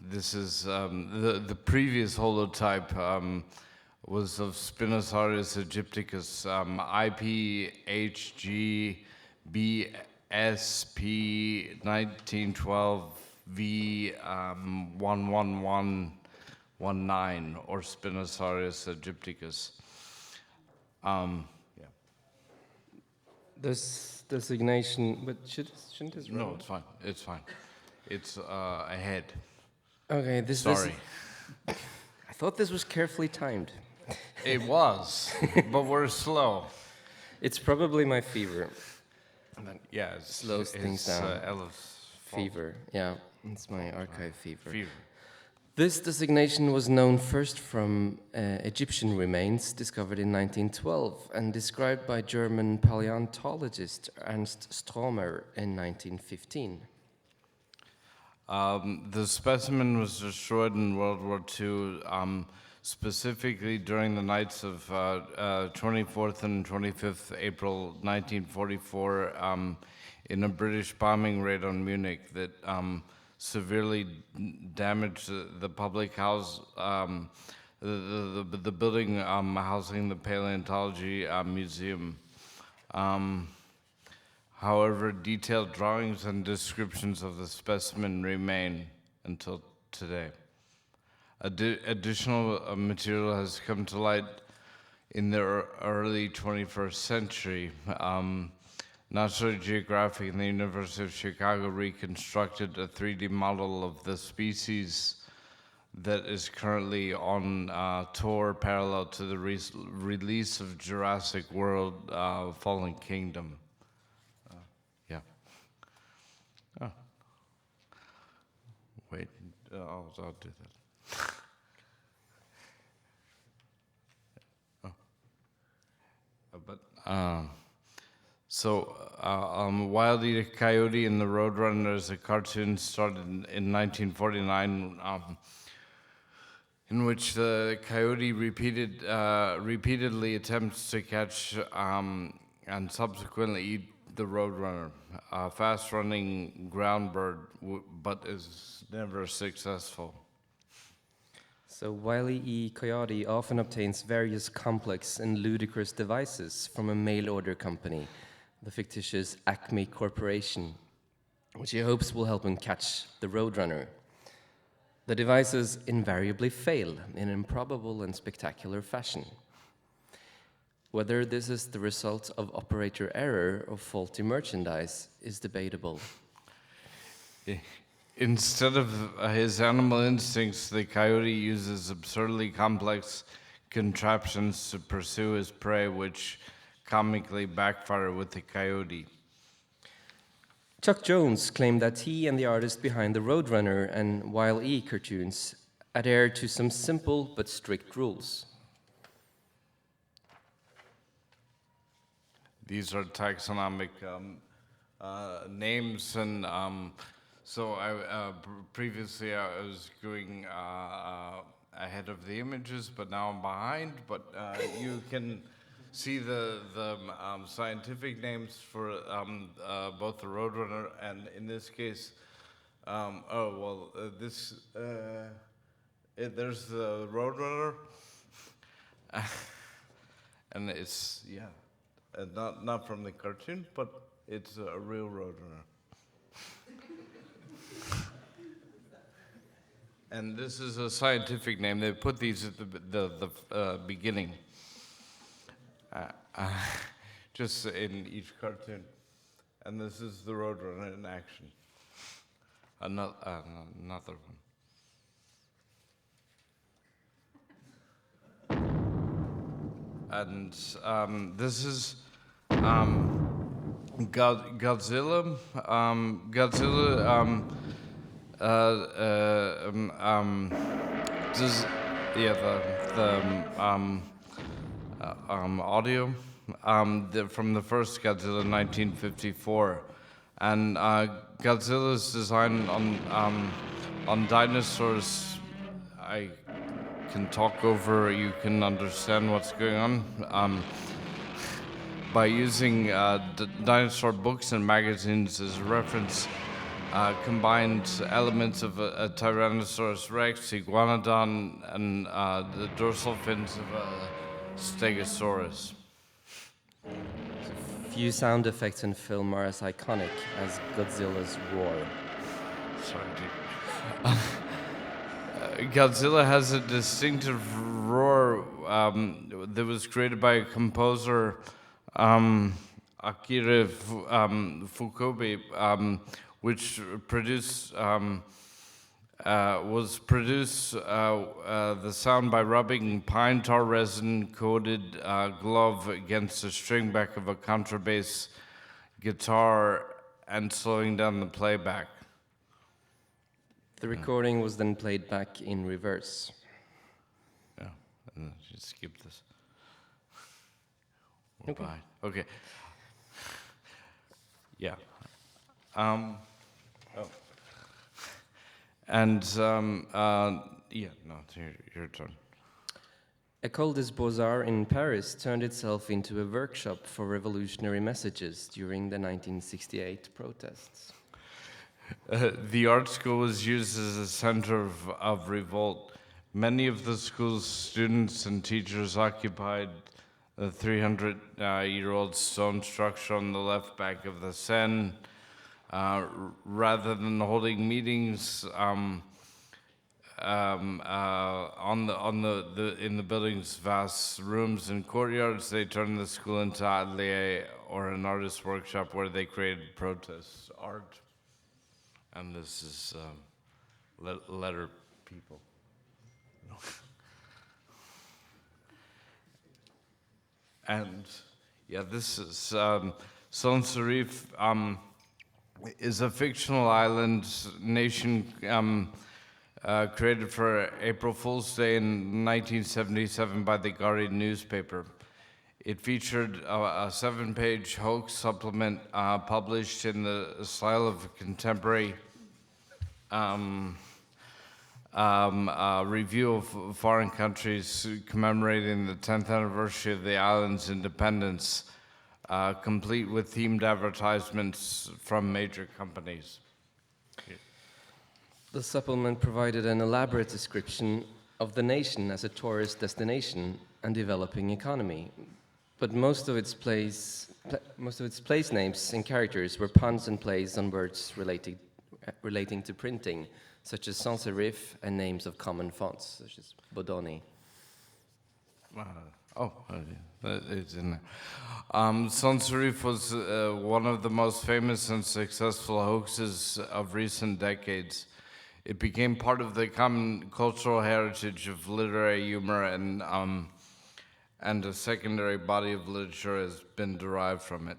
This is the previous holotype was of Spinosaurus aegypticus, IPHG BSP 1912 V11119, or Spinosaurus aegypticus. Yeah. This designation, but shouldn't this run? No, it's fine. It's fine. It's ahead. Okay, Sorry. I thought this was carefully timed. It was, but we're slow. It's probably my fever. Yeah, it slows things down. Ellef's Fever, yeah, it's my archive fever. Fever. This designation was known first from Egyptian remains discovered in 1912 and described by German paleontologist Ernst Stromer in 1915. The specimen was destroyed in World War II, specifically during the nights of 24th and 25th April 1944 in a British bombing raid on Munich that severely damaged the public house, the building housing the Paleontology Museum. However, detailed drawings and descriptions of the specimen remain until today. Additional material has come to light in the early 21st century. National Geographic and the University of Chicago reconstructed a 3D model of the species that is currently on tour parallel to the release of Jurassic World Fallen Kingdom. Yeah. Oh. Wait, I'll do that. Wild E. Coyote and the Roadrunner is a cartoon started in 1949, in which the coyote repeatedly attempts to catch and subsequently eat the Roadrunner, a fast-running ground bird, but is never successful. So Wile E. Coyote often obtains various complex and ludicrous devices from a mail-order company, the fictitious Acme Corporation, which he hopes will help him catch the Roadrunner. The devices invariably fail in improbable and spectacular fashion. Whether this is the result of operator error or faulty merchandise is debatable. Instead of his animal instincts, the coyote uses absurdly complex contraptions to pursue his prey, which comically backfire with the coyote. Chuck Jones claimed that he and the artist behind the Roadrunner and Wile E. cartoons adhere to some simple but strict rules. These are taxonomic names, and so previously I was going ahead of the images, but now I'm behind. But you can see the scientific names for both the Roadrunner and in this case, there's the Roadrunner, and it's not from the cartoon, but it's a real Roadrunner. And this is a scientific name. They put these at the beginning, just in each cartoon. And this is the Roadrunner in action. Another one. And this is Godzilla. Godzilla. This is audio from the first Godzilla, 1954, and Godzilla's design on dinosaurs. I can talk over. You can understand what's going on by using dinosaur books and magazines as a reference. Combined elements of a Tyrannosaurus rex, iguanodon, and the dorsal fins of a Stegosaurus. Few sound effects in film are as iconic as Godzilla's roar. Sorry, dude. Godzilla has a distinctive roar that was created by a composer, Akira Fukubi, which was produced the sound by rubbing pine tar resin coated glove against the string back of a contrabass guitar and slowing down the playback. The recording was then played back in reverse. Yeah, and just skip this. Okay. Bye. Okay. Yeah. And it's your turn. École des Beaux-Arts in Paris turned itself into a workshop for revolutionary messages during the 1968 protests. The art school was used as a center of revolt. Many of the school's students and teachers occupied the 300-year-old stone structure on the left bank of the Seine. Rather than holding meetings in the building's vast rooms and courtyards, they turned the school into atelier or an artist's workshop where they created protest art. And this is letter people. And yeah, this is Son Serif. Is a fictional island nation created for April Fool's Day in 1977 by the Guardian newspaper. It featured a 7-page hoax supplement published in the style of a contemporary review of foreign countries commemorating the 10th anniversary of the island's independence. Complete with themed advertisements from major companies. The supplement provided an elaborate description of the nation as a tourist destination and developing economy, but most of its place names and characters were puns and plays on words relating to printing, such as sans serif and names of common fonts, such as Bodoni. It's in there. Sans serif was one of the most famous and successful hoaxes of recent decades. It became part of the common cultural heritage of literary humor, and a secondary body of literature has been derived from it.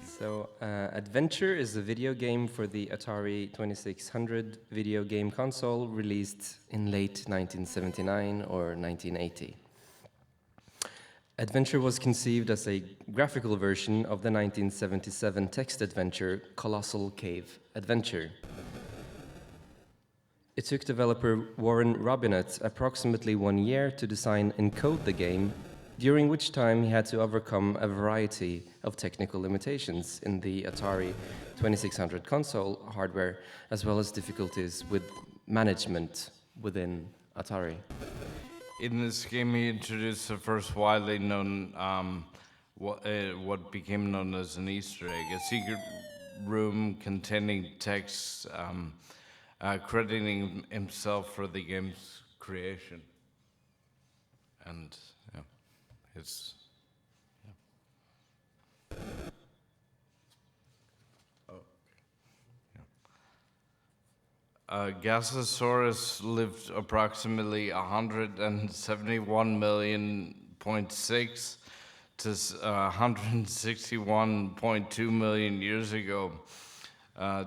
So, Adventure is a video game for the Atari 2600 video game console released in late 1979 or 1980. Adventure was conceived as a graphical version of the 1977 text adventure Colossal Cave Adventure. It took developer Warren Robinett approximately 1 year to design and code the game, during which time he had to overcome a variety of technical limitations in the Atari 2600 console hardware, as well as difficulties with management within Atari. In this game, he introduced the first widely known, what became known as an Easter egg, a secret room containing text crediting himself for the game's creation. And yeah, it's yeah. Gasosaurus lived approximately 171.6 to 161.2 million years ago,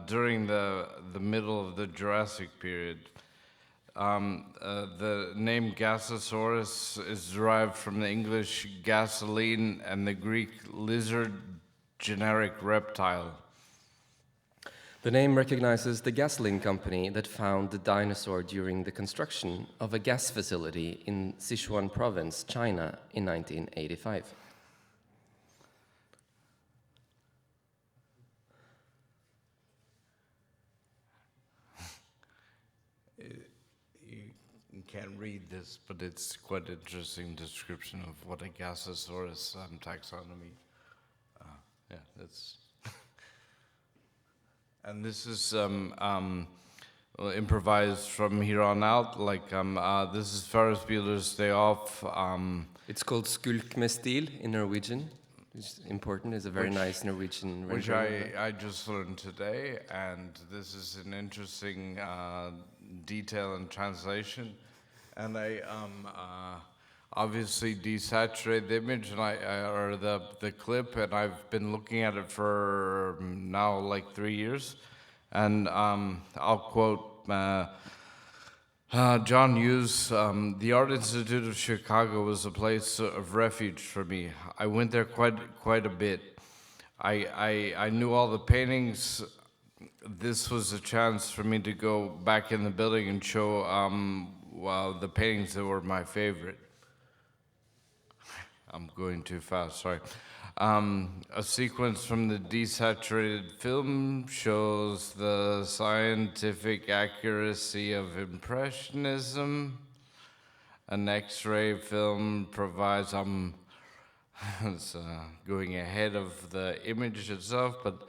during the middle of the Jurassic period. The name Gasosaurus is derived from the English gasoline and the Greek lizard generic reptile. The name recognizes the gasoline company that found the dinosaur during the construction of a gas facility in Sichuan province, China, in 1985. You can't read this, but it's quite an interesting description of what a Gasosaurus taxonomy. Yeah, that's. And this is improvised from here on out. Like this is Ferris Bueller's Day Off. It's called Skulk med stil in Norwegian, which is important. It's a very nice Norwegian which rendering. I just learned today, and this is an interesting detail and translation. And I obviously desaturate the image and or the clip, and I've been looking at it for now like 3 years. And I'll quote John Hughes, the Art Institute of Chicago was a place of refuge for me. I went there quite a bit. I knew all the paintings. This was a chance for me to go back in the building and show the paintings that were my favorite. I'm going too fast, sorry. A sequence from the desaturated film shows the scientific accuracy of Impressionism. An X-ray film provides, it's going ahead of the image itself, but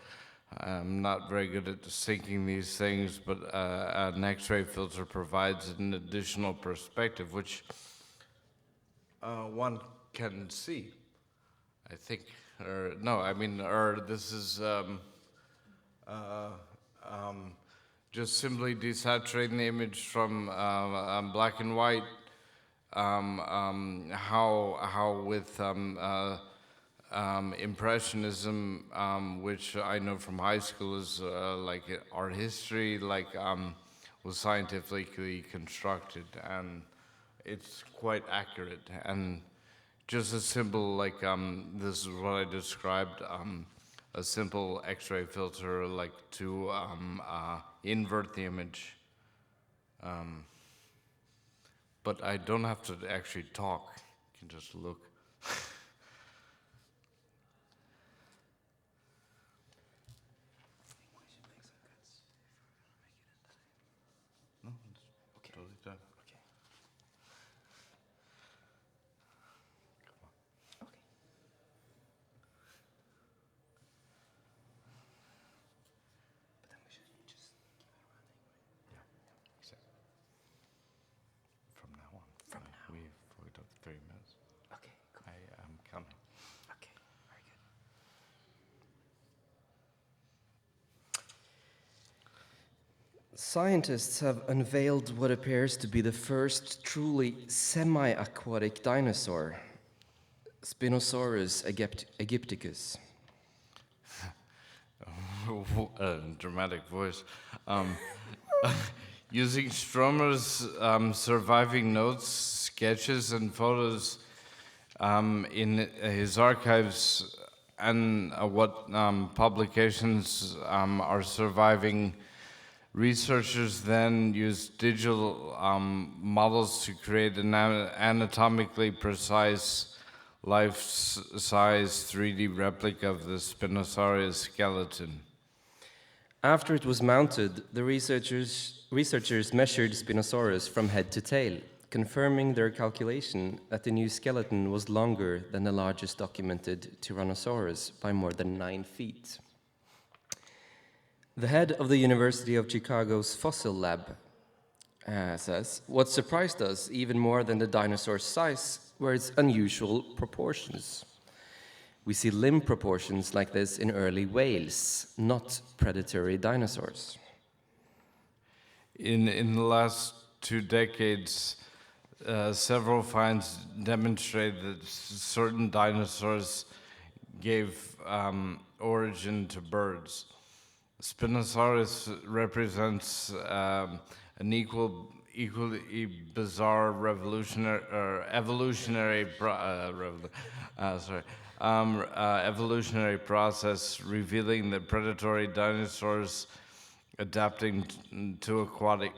I'm not very good at syncing these things, but an X-ray filter provides an additional perspective, which one can see, I think. Or this is just simply desaturating the image from black and white. How with Impressionism, which I know from high school is like art history, was scientifically constructed, and it's quite accurate. And just a simple, this is what I described, a simple X-ray filter, to invert the image. But I don't have to actually talk, you can just look. No, it's totally done. We've got 3 minutes. Okay, cool. I am counting. Okay, very good. Scientists have unveiled what appears to be the first truly semi-aquatic dinosaur, Spinosaurus aegypticus. Dramatic voice. Using Stromer's surviving notes, sketches, and photos in his archives, and what publications are surviving, Researchers then used digital models to create an anatomically precise, life-size 3D replica of the Spinosaurus skeleton. After it was mounted, the researchers measured Spinosaurus from head to tail, confirming their calculation that the new skeleton was longer than the largest documented Tyrannosaurus by more than 9 feet. The head of the University of Chicago's fossil lab says, "What surprised us even more than the dinosaur's size were its unusual proportions. We see limb proportions like this in early whales, not predatory dinosaurs." In the last 2 decades, several finds demonstrate that certain dinosaurs gave origin to birds. Spinosaurus represents an equally bizarre evolutionary process, revealing that predatory dinosaurs adapting to aquatic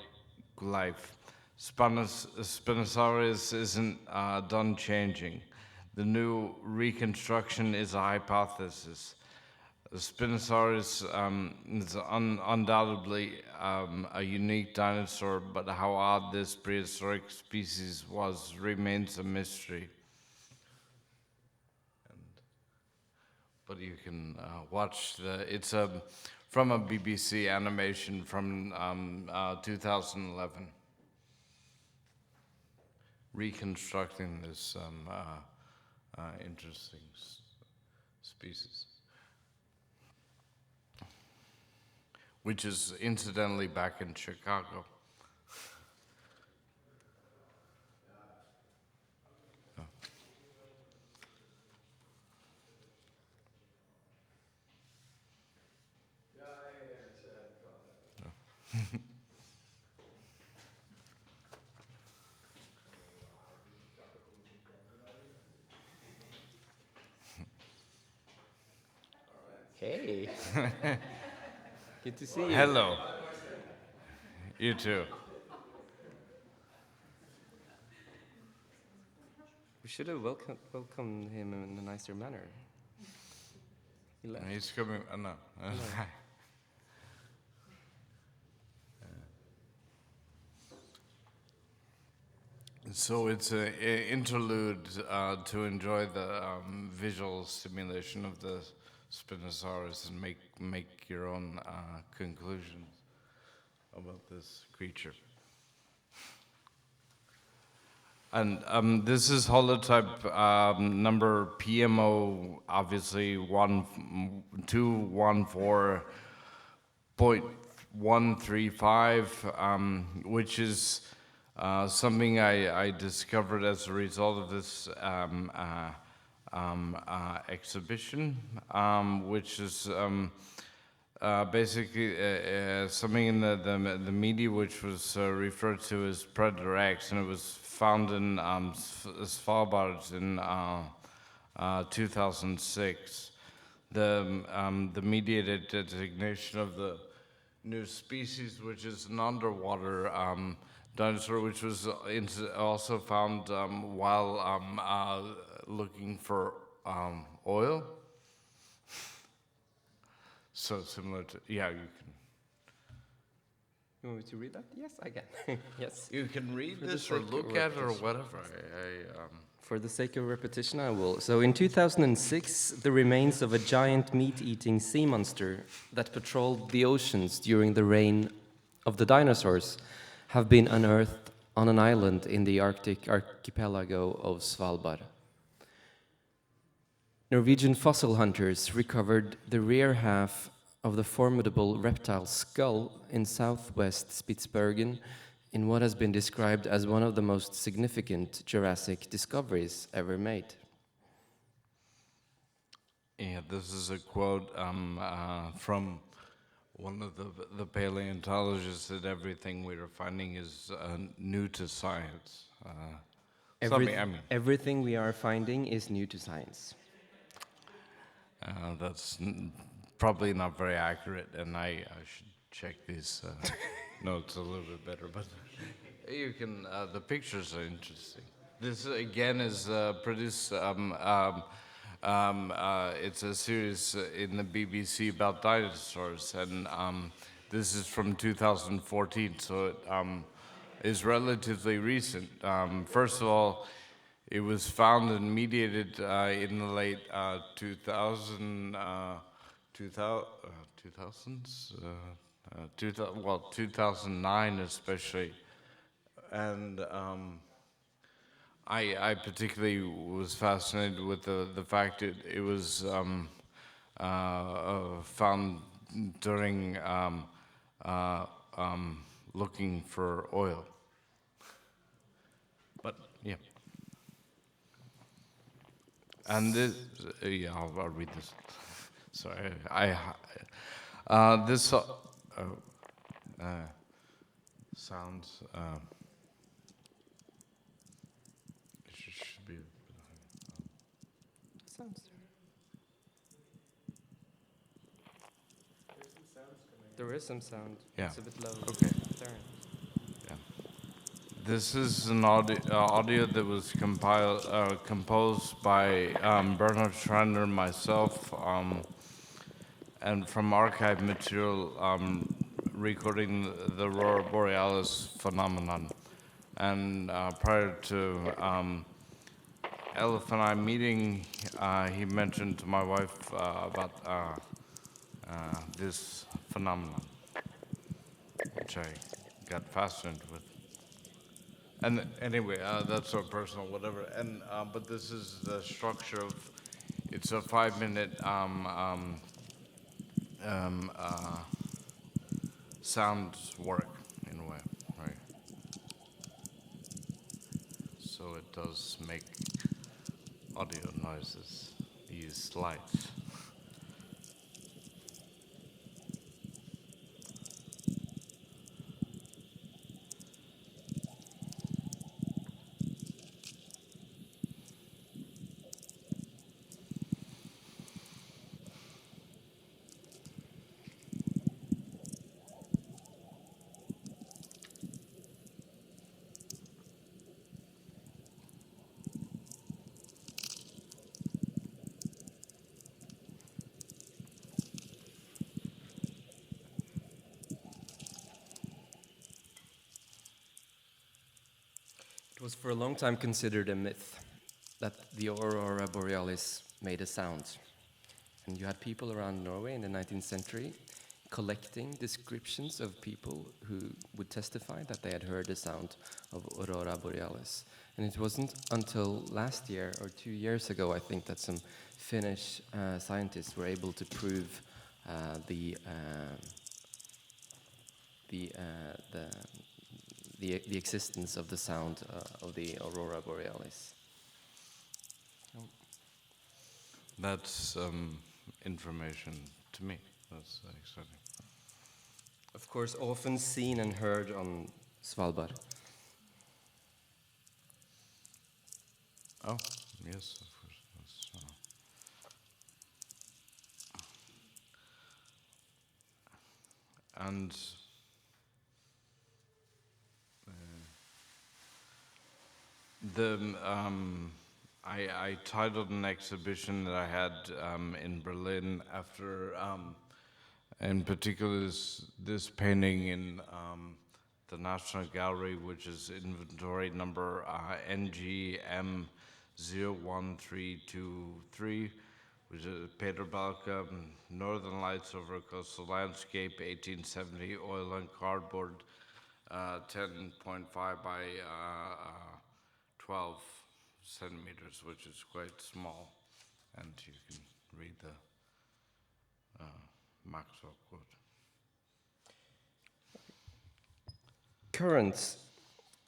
life. Spinosaurus isn't done changing. The new reconstruction is a hypothesis. Spinosaurus is undoubtedly a unique dinosaur, but how odd this prehistoric species was remains a mystery. But you can watch it's from a BBC animation from 2011, reconstructing this interesting species, which is incidentally back in Chicago. Hey. Good to see you. Hello. You too. We should have welcomed him in a nicer manner. He left. He's coming. No. So it's an interlude to enjoy the visual stimulation of the Spinosaurus and make your own conclusions about this creature. And this is holotype number PMO, obviously 1214.135, which is something I discovered as a result of this exhibition, which is basically something in the media which was referred to as Predator X, and it was found in Svalbard in 2006. The mediated designation of the new species, which is an underwater dinosaur, which was also found while looking for oil. So similar to, yeah, you can. You want me to read that? Yes, I can. Yes. You can read this or look at it or whatever. For the sake of repetition, I will. So in 2006, the remains of a giant meat-eating sea monster that patrolled the oceans during the reign of the dinosaurs have been unearthed on an island in the Arctic archipelago of Svalbard. Norwegian fossil hunters recovered the rear half of the formidable reptile skull in southwest Spitsbergen in what has been described as one of the most significant Jurassic discoveries ever made. Yeah, this is a quote from one of the paleontologists that everything we are finding is new to science. Everything we are finding is new to science. That's probably not very accurate, and I should check these notes a little bit better, but you can. The pictures are interesting. This again is produced. It's a series in the BBC about dinosaurs, and this is from 2014, so it is relatively recent. First of all, it was found and mediated in the late 2009 especially, and I particularly was fascinated with the fact that it was found during looking for oil. But yeah. And this, yeah, I'll read this. Sorry, this sounds. It should be. Sounds. There is some sound. Yeah. It's a bit low. Okay. There. Yeah. This is an audio that was composed by Bernhard Schreiner, myself, and from archive material recording the Aurora Borealis phenomenon. And prior to Ellef and I meeting, he mentioned to my wife about this phenomenon, which I got fascinated with. And anyway, that's so personal, whatever. And but this is the structure of. It's a 5-minute sound work in a way, right? So it does make audio noises. Use lights. It was for a long time considered a myth that the Aurora Borealis made a sound. And you had people around Norway in the 19th century collecting descriptions of people who would testify that they had heard the sound of Aurora Borealis. And it wasn't until last year, or 2 years ago, I think, that some Finnish scientists were able to prove the existence of the sound of the Aurora Borealis. That's information to me. That's exciting. Of course, often seen and heard on Svalbard. Oh, yes, of course. That's, and I titled an exhibition that I had in Berlin after, in particular, this painting in the National Gallery, which is inventory number NGM01323, which is Peter Balka, Northern Lights over a Coastal Landscape, 1870, oil and cardboard, 10.5 by 12 centimeters, which is quite small, and you can read the Maxwell quote. Currents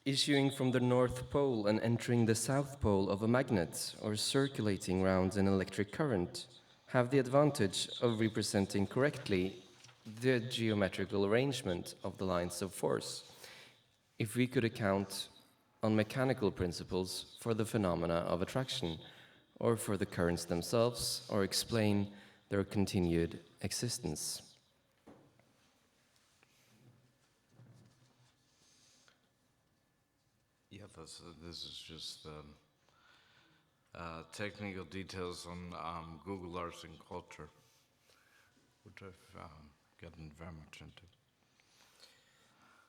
issuing from the North Pole and entering the South Pole of a magnet or circulating round an electric current have the advantage of representing correctly the geometrical arrangement of the lines of force, if we could account on mechanical principles for the phenomena of attraction, or for the currents themselves, or explain their continued existence. Yeah, this is just technical details on Google Arts and Culture, which I've gotten very much into.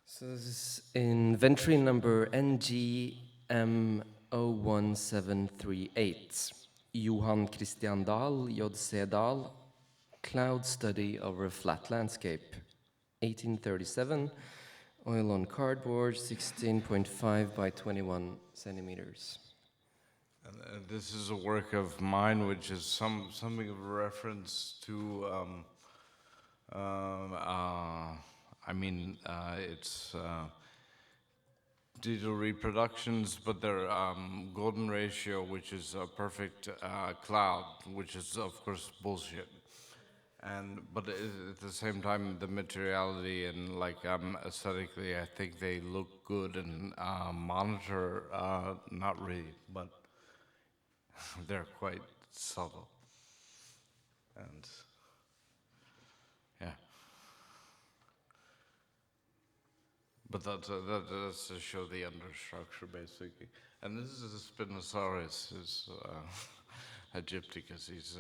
So this is inventory number NGM01738. Johan Christian Dahl, J.C. Dahl, Cloud Study over a Flat Landscape, 1837, oil on cardboard, 16.5 by 21 centimeters. And this is a work of mine, which is something of a reference to. It's digital reproductions, but they're golden ratio, which is a perfect cloud, which is of course bullshit. But at the same time, the materiality and aesthetically, I think they look good and monitor. Not really, but they're quite subtle. And yeah. But that's to show the understructure, basically. And this is a Spinosaurus, is Egypticus. He's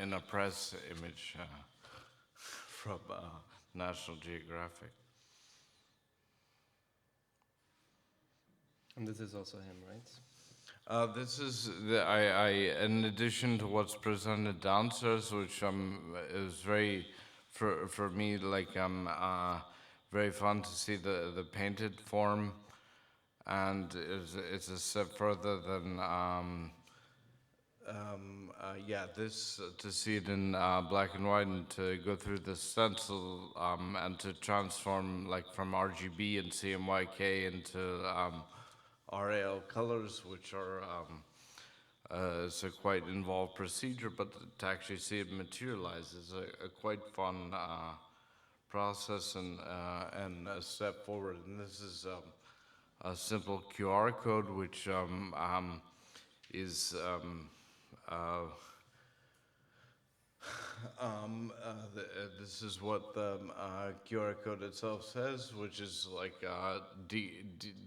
in a press image from National Geographic. And this is also him, right? This is in addition to what's presented downstairs, which is very, for me, very fun to see the painted form, and it's a step further than this to see it in black and white and to go through the stencil and to transform from RGB and CMYK into RAL colors, which are it's a quite involved procedure, but to actually see it materialize is a quite fun process and a step forward. And this is a simple QR code, which is this is what the QR code itself says, which is like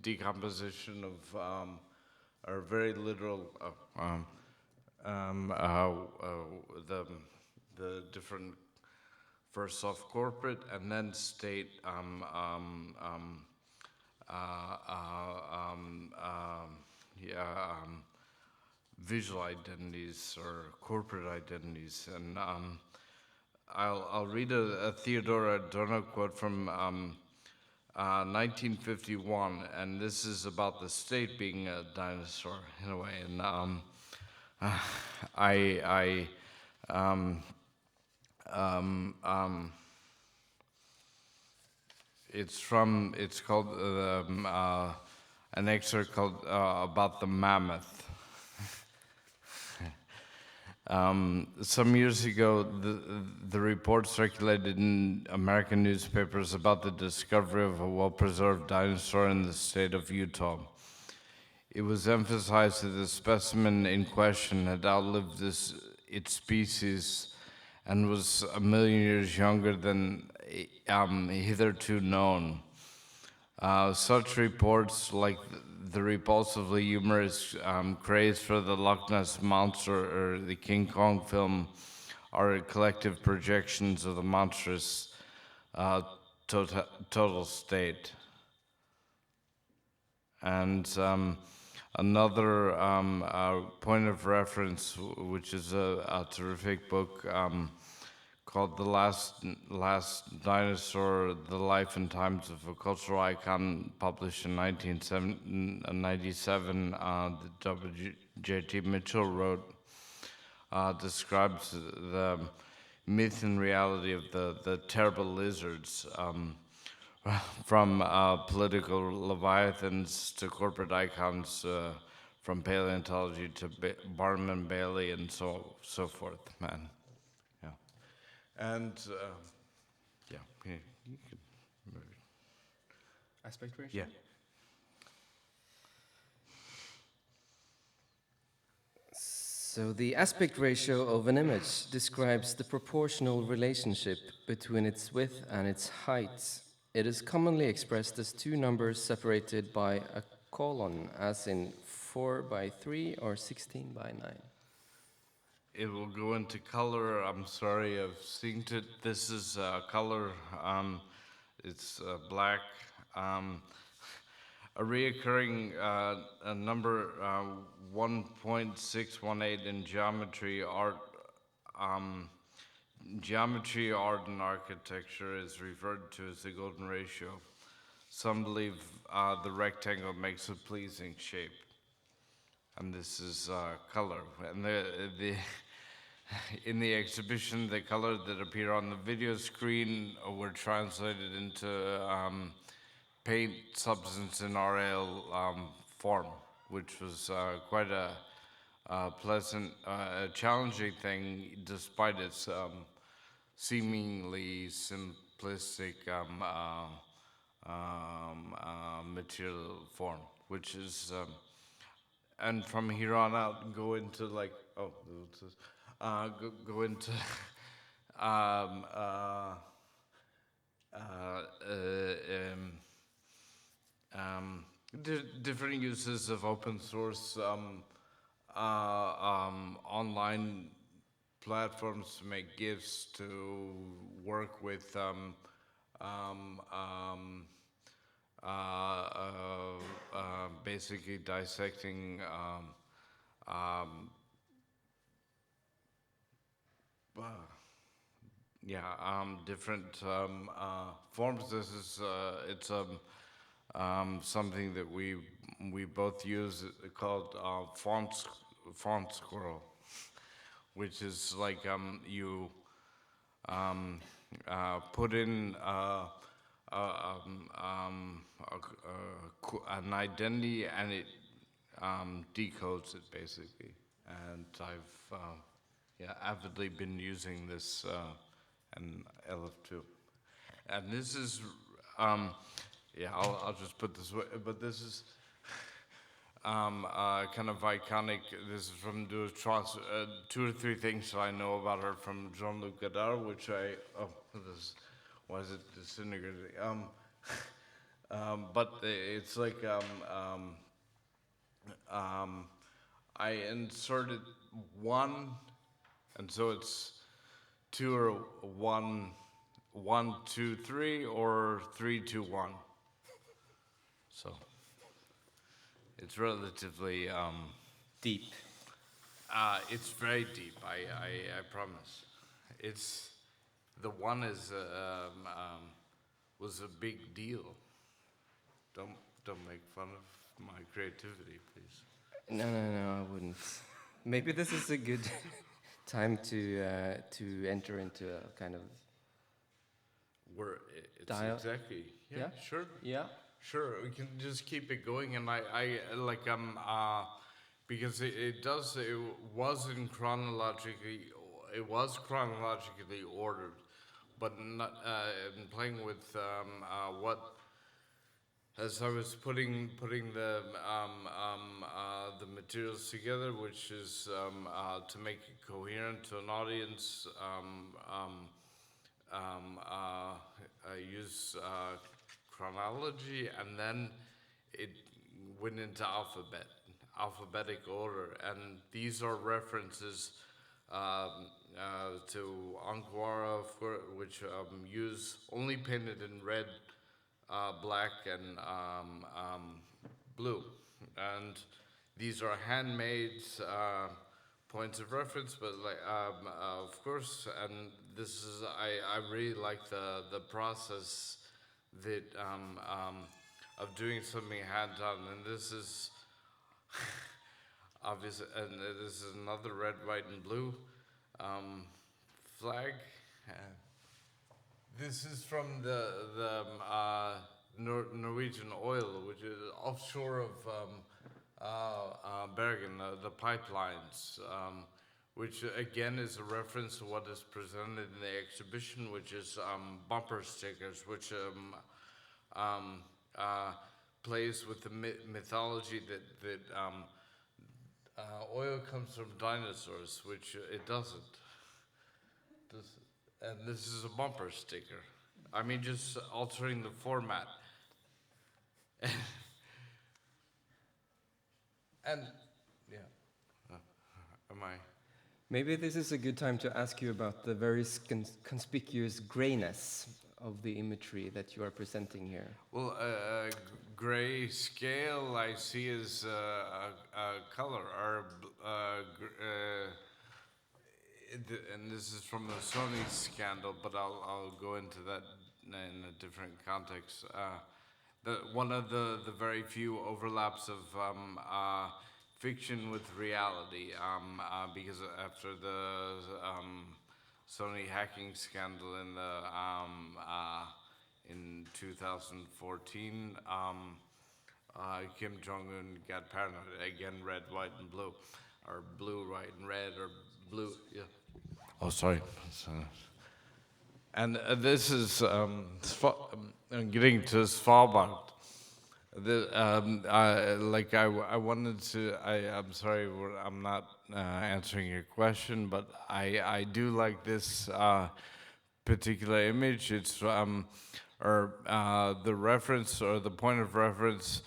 decomposition of or very literal the different first off corporate and then state visual identities or corporate identities. And I'll read a Theodore Adorno quote from 1951, and this is about the state being a dinosaur in a way. And it's called an excerpt called about the mammoth. Some years ago, the report circulated in American newspapers about the discovery of a well-preserved dinosaur in the state of Utah. It was emphasized that the specimen in question had outlived its species and was 1 million years younger than hitherto known. Such reports, like the repulsively humorous craze for the Loch Ness Monster or the King Kong film, are collective projections of the monstrous total state. And another point of reference, which is a terrific book called The Last Dinosaur, The Life and Times of a Cultural Icon, published in 1997, that W.J.T. Mitchell wrote, describes the myth and reality of the terrible lizards, from political leviathans to corporate icons, from paleontology to Barnum and Bailey and so forth, man. Yeah. And, you can move it. Aspect ratio? Yeah. So the aspect ratio of an image describes the proportional relationship between its width and its height. It is commonly expressed as two numbers separated by a colon, as in 4 by 3 or 16 by 9? It will go into color. I'm sorry, I've synced it. This is color. It's black. A reoccurring number 1.618 in geometry art. Geometry, art, and architecture is referred to as the golden ratio. Some believe the rectangle makes a pleasing shape. And this is color. And in the exhibition, the color that appear on the video screen were translated into paint substance in RL form, which was quite a pleasant, challenging thing, despite its seemingly simplistic material form, which is, and from here on out, go into like, go into different uses of open source online platforms to make GIFs, to work with basically dissecting different forms. This is it's something that we both use called font squirrel, which is like you put in an identity and it decodes it basically. And I've avidly been using this and Ellef too. And this is I'll just put this way, but this is kind of iconic. This is from two or three things that I know about her from Jean-Luc Godard, which why is it disintegrating? But it's like I inserted one, and so it's 2 or 1, 1, 2, 3, or 3, 2, 1. So it's relatively deep. It's very deep. I promise. It's the one is was a big deal. Don't make fun of my creativity, please. No, I wouldn't. Maybe this is a good time to enter into a kind of it's dial. exactly. Yeah? Sure. Yeah. Sure, we can just keep it going, and I like because it was chronologically ordered, but not in playing with what, as I was putting the materials together, which is to make it coherent to an audience. I use chronology, and then it went into alphabetic order, and these are references to Ankwara, which use only painted in red, black, and blue, and these are handmade points of reference, but like of course, and this is I really like the process that of doing something hand-on, and this is obviously, and this is another red, white, and blue flag. This is from the Norwegian oil, which is offshore of Bergen, the pipelines, which again is a reference to what is presented in the exhibition, which is bumper stickers, which plays with the mythology that oil comes from dinosaurs, which it doesn't. And this is a bumper sticker. I mean, just altering the format. And, yeah. Am I? Maybe this is a good time to ask you about the very conspicuous grayness of the imagery that you are presenting here. Well, gray scale I see as a color, or and this is from the Sony scandal, but I'll go into that in a different context. One of the very few overlaps of fiction with reality, because after the Sony hacking scandal in 2014, Kim Jong-un got paranoid again, red, white, and blue, or blue, white, and red, or blue. Yeah. Oh, sorry. And this is getting to Svalbard. I wanted to. I'm sorry, I'm not answering your question, but I do like this particular image. It's the reference, or the point of reference.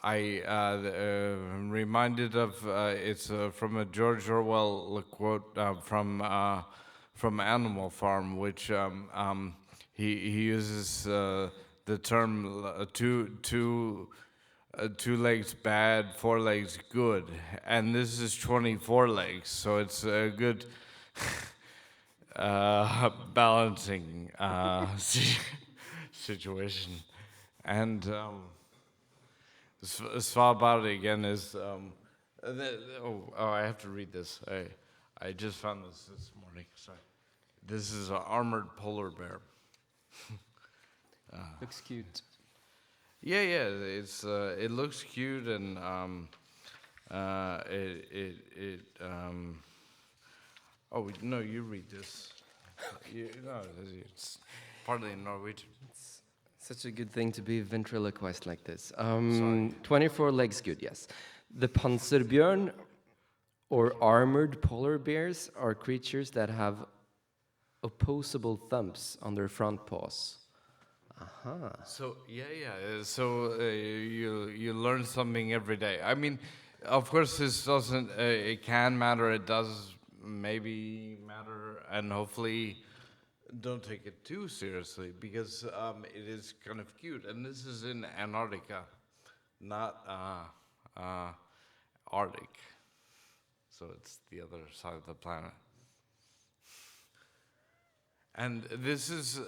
I'm reminded of it's from a George Orwell quote from Animal Farm, which he uses the term two legs bad, 4 legs good, and this is 24 legs, so it's a good balancing situation. And Svalbard again is. I have to read this. I just found this morning. Sorry. This is an armored polar bear. Looks cute. Yeah. It's it looks cute, and Oh no, you read this. It's partly in Norwegian. It's such a good thing to be ventriloquized like this. 24 legs, good. Yes. The panserbjørn, or armored polar bears, are creatures that have opposable thumbs on their front paws. Aha. So So you learn something every day. I mean, of course, this doesn't. It can matter. It does maybe matter, and hopefully, don't take it too seriously, because it is kind of cute. And this is in Antarctica, not Arctic. So it's the other side of the planet. And this is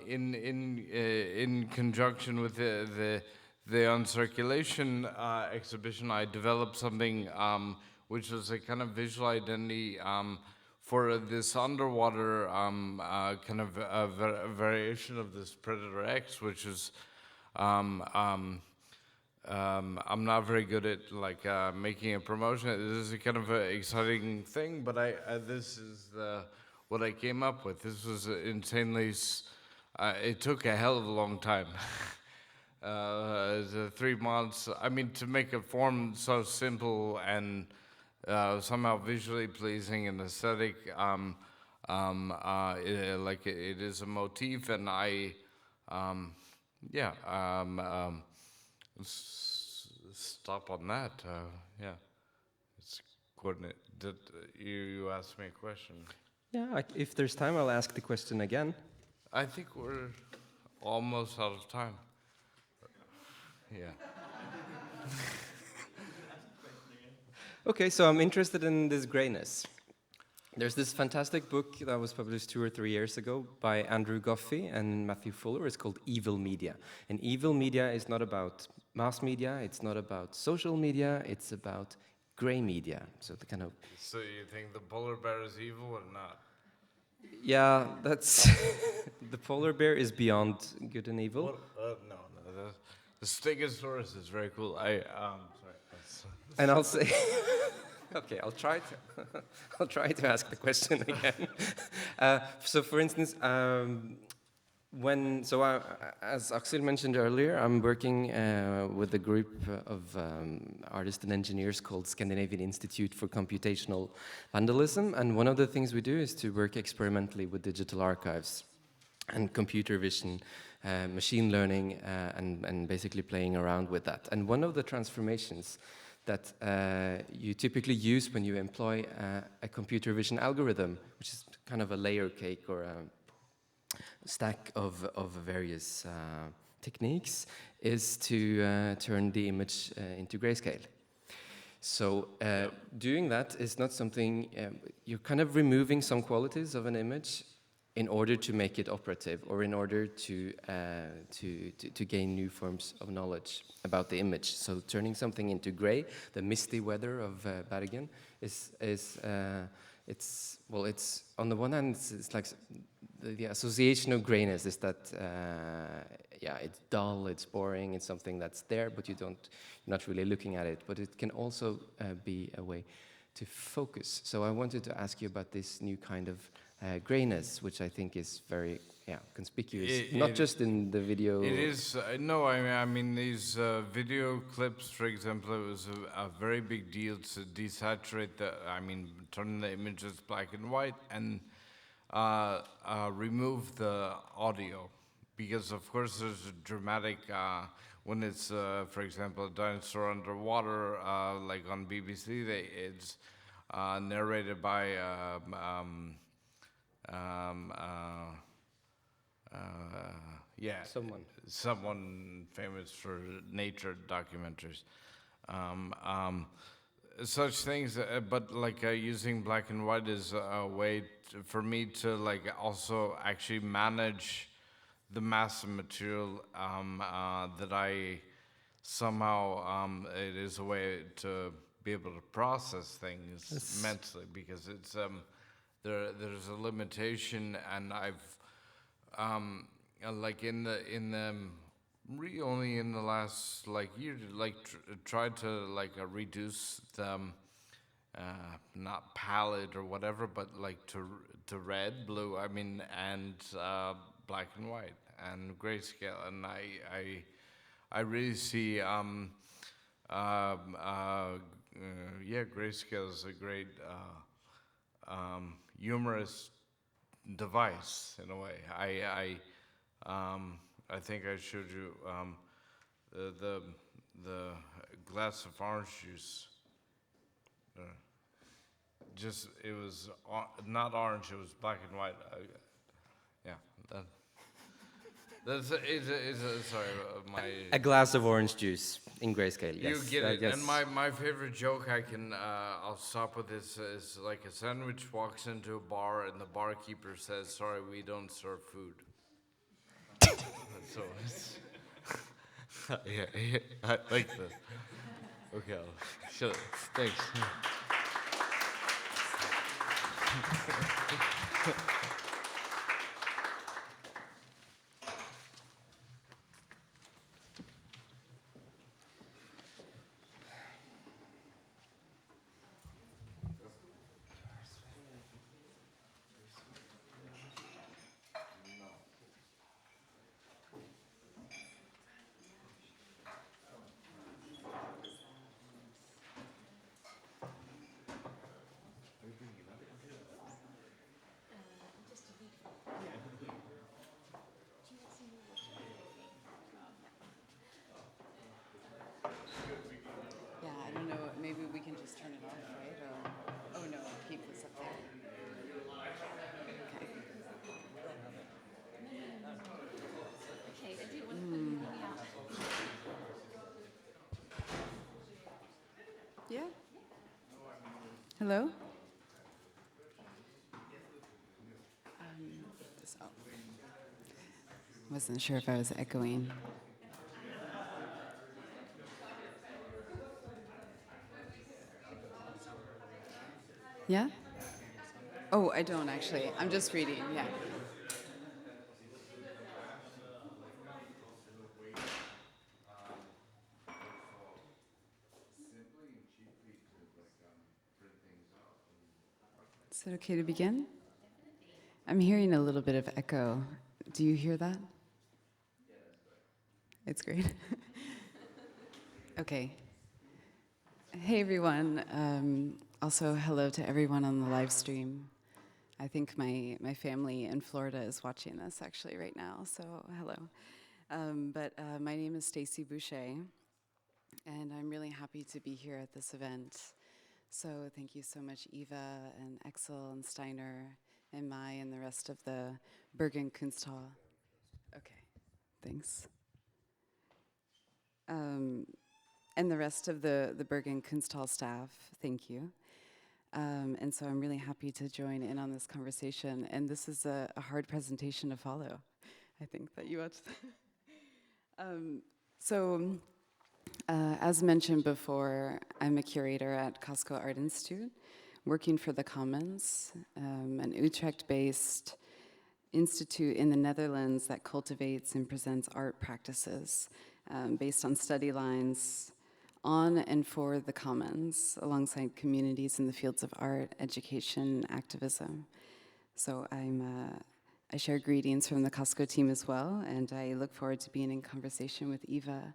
in conjunction with the Uncirculation exhibition. I developed something which was a kind of visual identity for this underwater kind of a variation of this Predator X, which is I'm not very good at making a promotion. This is a kind of an exciting thing, but this is what I came up with. This was insanely. It took a hell of a long time. 3 months. I mean, to make a form so simple and somehow visually pleasing and aesthetic, it is a motif, and stop on that. It's coordinate. Did you asked me a question? Yeah, if there's time, I'll ask the question again. I think we're almost out of time. Yeah. Okay, so I'm interested in this grayness. There's this fantastic book that was published 2 or 3 years ago by Andrew Goffey and Matthew Fuller. It's called Evil Media. And evil media is not about mass media, it's not about social media, it's about gray media. So the kind of. So you think the polar bear is evil or not? Yeah, that's the polar bear is beyond good and evil. Well, no. The Stegosaurus is very cool. Sorry. And I'll say, okay, I'll try to ask the question again. So, for instance, as Axel mentioned earlier, I'm working with a group of artists and engineers called Scandinavian Institute for Computational Vandalism, and one of the things we do is to work experimentally with digital archives and computer vision machine learning, and basically playing around with that. And one of the transformations that you typically use when you employ a computer vision algorithm, which is kind of a layer cake or a stack of various techniques, is to turn the image into grayscale. So doing that is not something, you're kind of removing some qualities of an image in order to make it operative, or in order to gain new forms of knowledge about the image. So turning something into gray, the misty weather of Bergen, it's on the one hand, it's like the association of grayness is that it's dull, it's boring, it's something that's there, but you're not really looking at it. But it can also be a way to focus. So I wanted to ask you about this new kind of grayness, which I think is very conspicuous, not just in the video. It is, no, I mean these video clips, for example, it was a very big deal to desaturate turn the images black and white and remove the audio. Because of course there's a dramatic, when it's, for example, a dinosaur underwater, like on BBC, it's narrated by someone famous for nature documentaries. Such things, but like using black and white is a way for me to like also actually manage the mass of material that I somehow, it is a way to be able to process things mentally, because it's there's a limitation, and I've like only in the last like year tried to reduce the not palette or whatever, but like to red, blue, and black and white and grayscale, and I really see grayscale is a great humorous device in a way. I think I showed you the glass of orange juice. Just it was not orange; it was black and white. A glass of orange juice in grayscale. Yes, you get it. And my favorite joke I'll stop with is like a sandwich walks into a bar and the barkeeper says, "Sorry, we don't serve food." So it's I like that. Okay, I'll shut it. Thanks. Maybe we can just turn it off, right? Or, oh no, keep this up there. Okay. Yeah. Hello? Wasn't sure if I was echoing. Yeah? Oh, I don't actually. I'm just reading, yeah. Is it okay to begin? I'm hearing a little bit of echo. Do you hear that? It's great. Okay. Hey, everyone. Also, hello to everyone on the live stream. I think my family in Florida is watching this actually right now, so hello. My name is Staci Boucher, and I'm really happy to be here at this event. So thank you so much, Eva and Axel and Steiner and Mai and the rest of the Bergen Kunsthall. Okay, thanks. And the rest of the Bergen Kunsthall staff, thank you. And so I'm really happy to join in on this conversation. And this is a hard presentation to follow, I think, that you watched. As mentioned before, I'm a curator at Costco Art Institute, working for the Commons, an Utrecht-based institute in the Netherlands that cultivates and presents art practices based on study lines on and for the commons, alongside communities in the fields of art, education, and activism. So I share greetings from the Costco team as well, and I look forward to being in conversation with Eva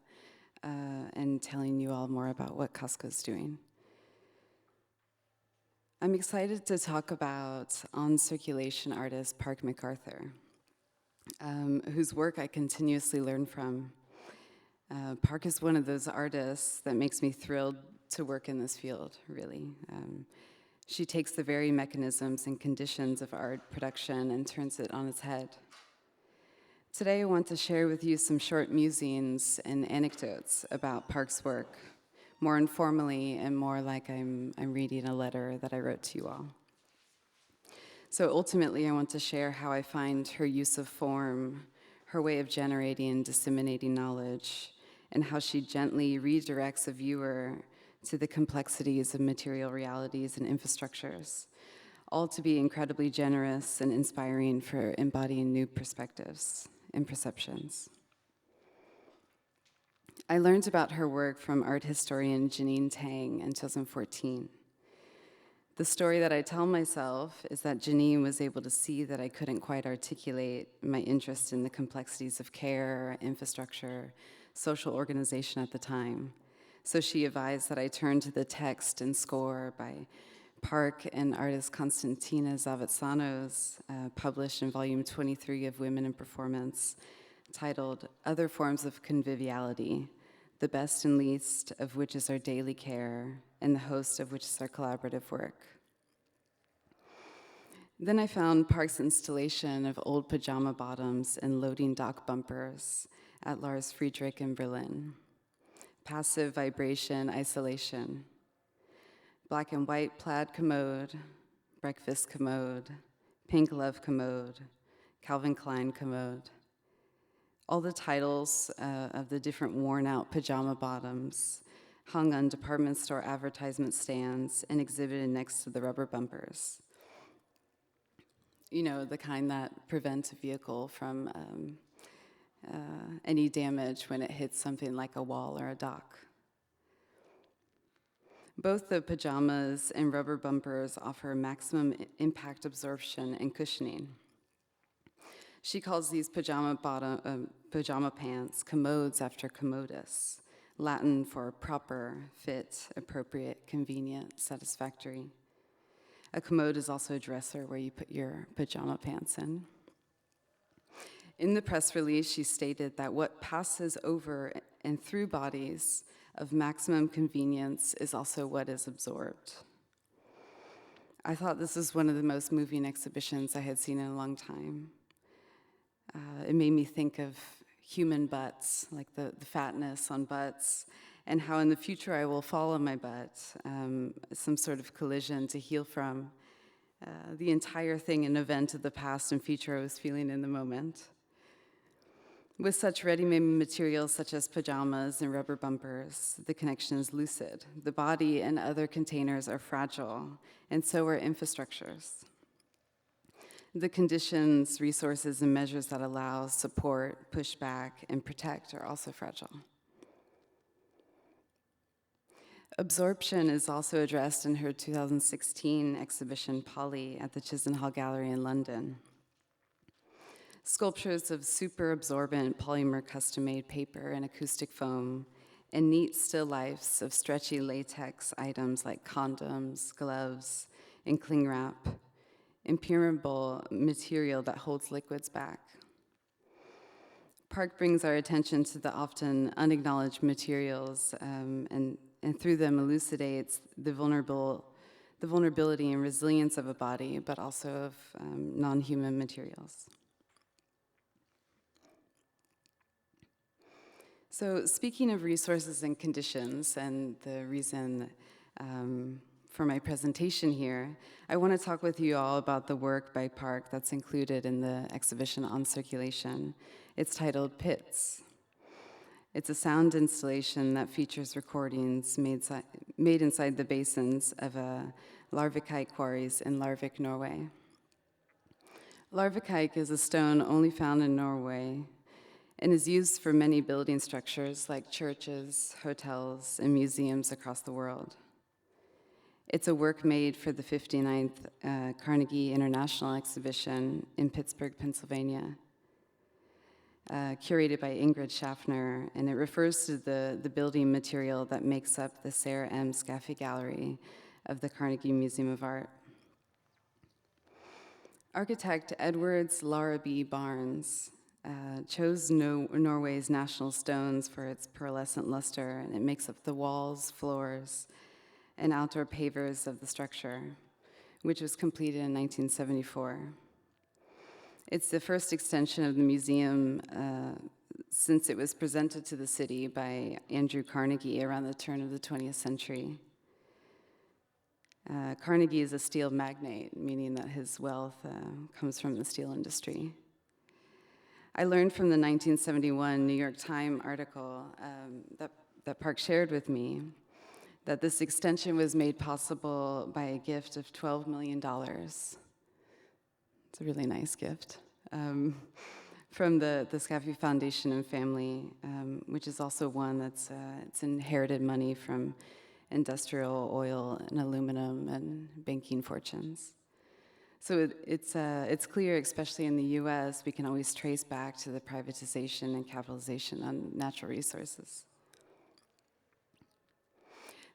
and telling you all more about what Costco's doing. I'm excited to talk about on-circulation artist Park MacArthur, whose work I continuously learn from. Park is one of those artists that makes me thrilled to work in this field, really. She takes the very mechanisms and conditions of art production and turns it on its head. Today I want to share with you some short musings and anecdotes about Park's work, more informally and more like I'm reading a letter that I wrote to you all. So ultimately I want to share how I find her use of form, her way of generating and disseminating knowledge, and how she gently redirects a viewer to the complexities of material realities and infrastructures, all to be incredibly generous and inspiring for embodying new perspectives and perceptions. I learned about her work from art historian Janine Tang in 2014. The story that I tell myself is that Janine was able to see that I couldn't quite articulate my interest in the complexities of care, infrastructure, social organization at the time. So she advised that I turn to the text and score by Park and artist Konstantina Zavetsano's, published in volume 23 of Women in Performance, titled Other Forms of Conviviality, the best and least of which is our daily care, and the host of which is our collaborative work. Then I found Park's installation of old pajama bottoms and loading dock bumpers at Lars Friedrich in Berlin. Passive vibration isolation. Black and white plaid commode, breakfast commode, pink love commode, Calvin Klein commode. All the titles of the different worn out pajama bottoms hung on department store advertisement stands and exhibited next to the rubber bumpers. You know, the kind that prevent a vehicle from any damage when it hits something like a wall or a dock. Both the pajamas and rubber bumpers offer maximum impact absorption and cushioning. She calls these pajama pants commodes after commodus, Latin for proper, fit, appropriate, convenient, satisfactory. A commode is also a dresser where you put your pajama pants in. In the press release, she stated that what passes over and through bodies of maximum convenience is also what is absorbed. I thought this was one of the most moving exhibitions I had seen in a long time. It made me think of human butts, like the fatness on butts, and how in the future I will fall on my butt, some sort of collision to heal from. The entire thing an event of the past and future I was feeling in the moment. With such ready-made materials such as pajamas and rubber bumpers, the connection is lucid. The body and other containers are fragile, and so are infrastructures. The conditions, resources, and measures that allow, support, push back, and protect are also fragile. Absorption is also addressed in her 2016 exhibition, Polly, at the Chisenhall Gallery in London. Sculptures of super absorbent polymer custom-made paper and acoustic foam, and neat still lifes of stretchy latex items like condoms, gloves, and cling wrap, impermeable material that holds liquids back. Park brings our attention to the often unacknowledged materials and through them elucidates the vulnerability and resilience of a body, but also of non-human materials. So speaking of resources and conditions, and the reason for my presentation here, I want to talk with you all about the work by Park that's included in the exhibition on circulation. It's titled Pits. It's a sound installation that features recordings made inside the basins of Larvikite quarries in Larvik, Norway. Larvikite is a stone only found in Norway and is used for many building structures like churches, hotels, and museums across the world. It's a work made for the 59th Carnegie International Exhibition in Pittsburgh, Pennsylvania, curated by Ingrid Schaffner, and it refers to the building material that makes up the Sarah M. Scaffi Gallery of the Carnegie Museum of Art. Architect Edwards Larrabee Barnes chose Norway's national stones for its pearlescent luster, and it makes up the walls, floors, and outdoor pavers of the structure, which was completed in 1974. It's the first extension of the museum since it was presented to the city by Andrew Carnegie around the turn of the 20th century. Carnegie is a steel magnate, meaning that his wealth comes from the steel industry. I learned from the 1971 New York Times article that Park shared with me that this extension was made possible by a gift of $12 million. It's a really nice gift. From the Scaffi Foundation and family, which is also one that's it's inherited money from industrial oil and aluminum and banking fortunes. So it's clear, especially in the US, we can always trace back to the privatization and capitalization on natural resources.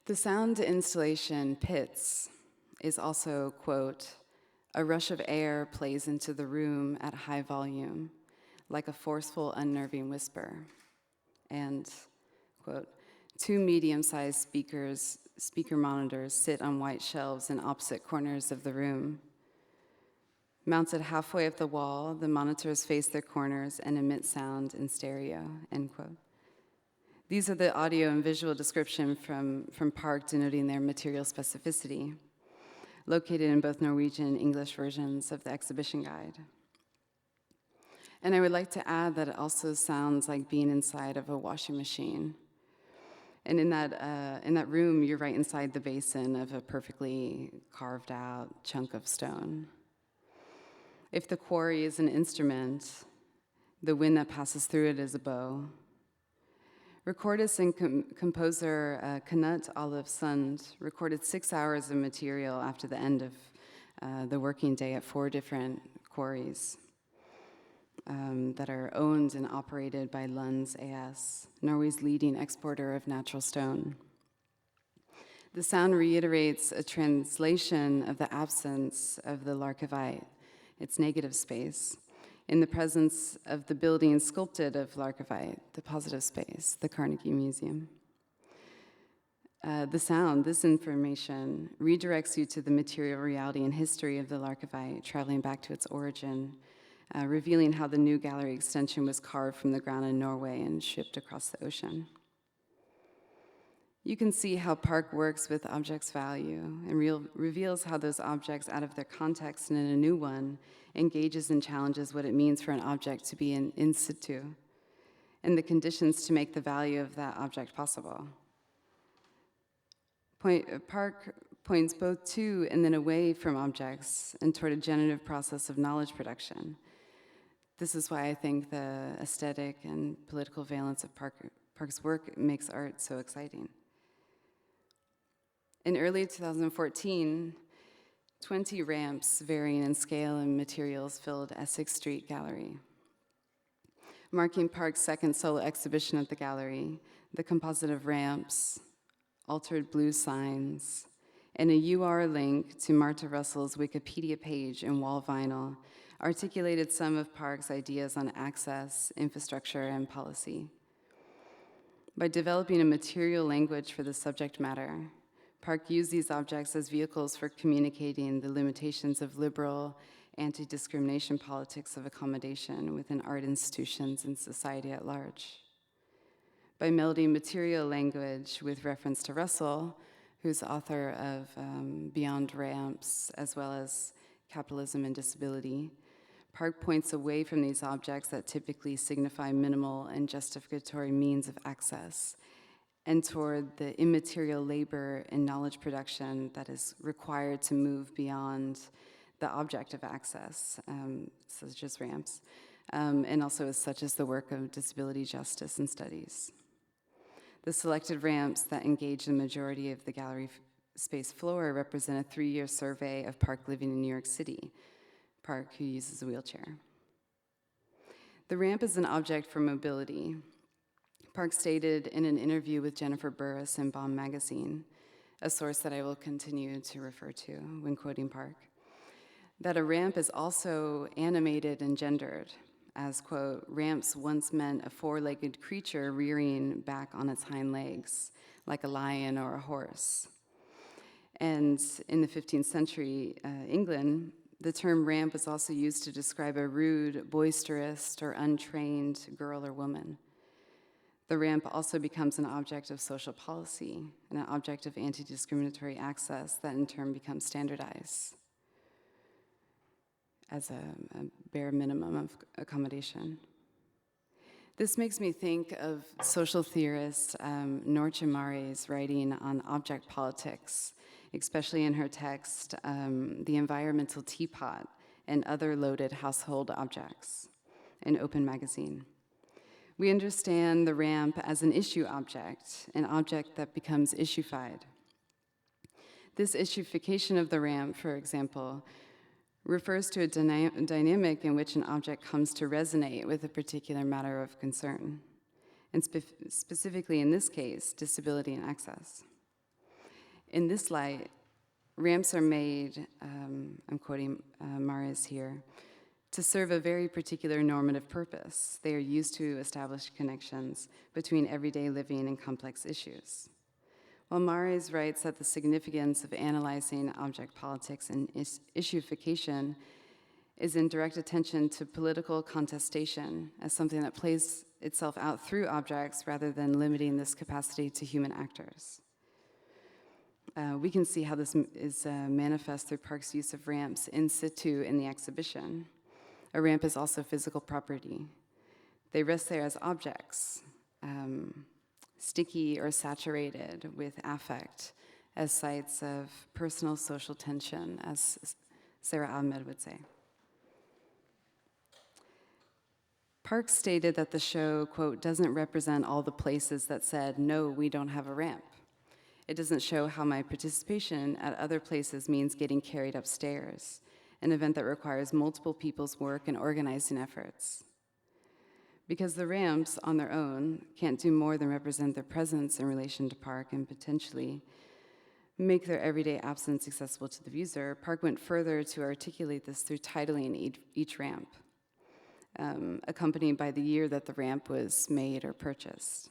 The sound installation, Pits, is also, quote, a rush of air plays into the room at high volume, like a forceful, unnerving whisper. And, quote, two medium-sized speaker monitors sit on white shelves in opposite corners of the room. Mounted halfway up the wall, the monitors face their corners and emit sound in stereo, end quote. These are the audio and visual description from Park denoting their material specificity, located in both Norwegian and English versions of the exhibition guide. And I would like to add that it also sounds like being inside of a washing machine. And in that room, you're right inside the basin of a perfectly carved out chunk of stone. If the quarry is an instrument, the wind that passes through it is a bow. Recordist and composer Knut Ellef Sund recorded 6 hours of material after the end of the working day at 4 different quarries that are owned and operated by Lunds AS, Norway's leading exporter of natural stone. The sound reiterates a translation of the absence of the Larkavite, its negative space, in the presence of the building sculpted of Larkavite, the positive space, the Carnegie Museum. The sound, this information, redirects you to the material reality and history of the Larkavite, traveling back to its origin, revealing how the new gallery extension was carved from the ground in Norway and shipped across the ocean. You can see how Park works with objects' value and reveals how those objects, out of their context and in a new one, engages and challenges what it means for an object to be in situ and the conditions to make the value of that object possible. Park points both to and then away from objects and toward a generative process of knowledge production. This is why I think the aesthetic and political valence of Park's work makes art so exciting. In early 2014, 20 ramps varying in scale and materials filled Essex Street Gallery. Marking Park's second solo exhibition at the gallery, the composite of ramps, altered blue signs, and a UR link to Martha Russell's Wikipedia page in wall vinyl articulated some of Park's ideas on access, infrastructure, and policy. By developing a material language for the subject matter, Park used these objects as vehicles for communicating the limitations of liberal, anti-discrimination politics of accommodation within art institutions and society at large. By melding material language with reference to Russell, who's author of Beyond Ramps, as well as Capitalism and Disability, Park points away from these objects that typically signify minimal and justificatory means of access, and toward the immaterial labor and knowledge production that is required to move beyond the object of access, such as ramps, and also such as the work of disability justice and studies. The selected ramps that engage the majority of the gallery space floor represent a 3-year survey of Park living in New York City, Park who uses a wheelchair. The ramp is an object for mobility. Park stated in an interview with Jennifer Burris in Bomb magazine, a source that I will continue to refer to when quoting Park, that a ramp is also animated and gendered, as, quote, ramps once meant a 4-legged creature rearing back on its hind legs, like a lion or a horse. And in the 15th century England, the term ramp was also used to describe a rude, boisterous, or untrained girl or woman. The ramp also becomes an object of social policy and an object of anti-discriminatory access that in turn becomes standardized as a bare minimum of accommodation. This makes me think of social theorist Noortje Mare's writing on object politics, especially in her text, The Environmental Teapot and Other Loaded Household Objects, in Open magazine. We understand the ramp as an issue object, an object that becomes issue-fied. This issue-fication of the ramp, for example, refers to a dynamic in which an object comes to resonate with a particular matter of concern, and specifically in this case, disability and access. In this light, ramps are made, I'm quoting Mares here, to serve a very particular normative purpose. They are used to establish connections between everyday living and complex issues. While Mares writes that the significance of analyzing object politics and issueification is in direct attention to political contestation as something that plays itself out through objects rather than limiting this capacity to human actors. We can see how this is manifest through Park's use of ramps in situ in the exhibition. A ramp is also physical property. They rest there as objects, sticky or saturated with affect, as sites of personal social tension, as Sarah Ahmed would say. Park stated that the show, quote, doesn't represent all the places that said, no, we don't have a ramp. It doesn't show how my participation at other places means getting carried upstairs, an event that requires multiple people's work and organizing efforts. Because the ramps on their own can't do more than represent their presence in relation to Park and potentially make their everyday absence accessible to the user, Park went further to articulate this through titling each ramp, accompanied by the year that the ramp was made or purchased.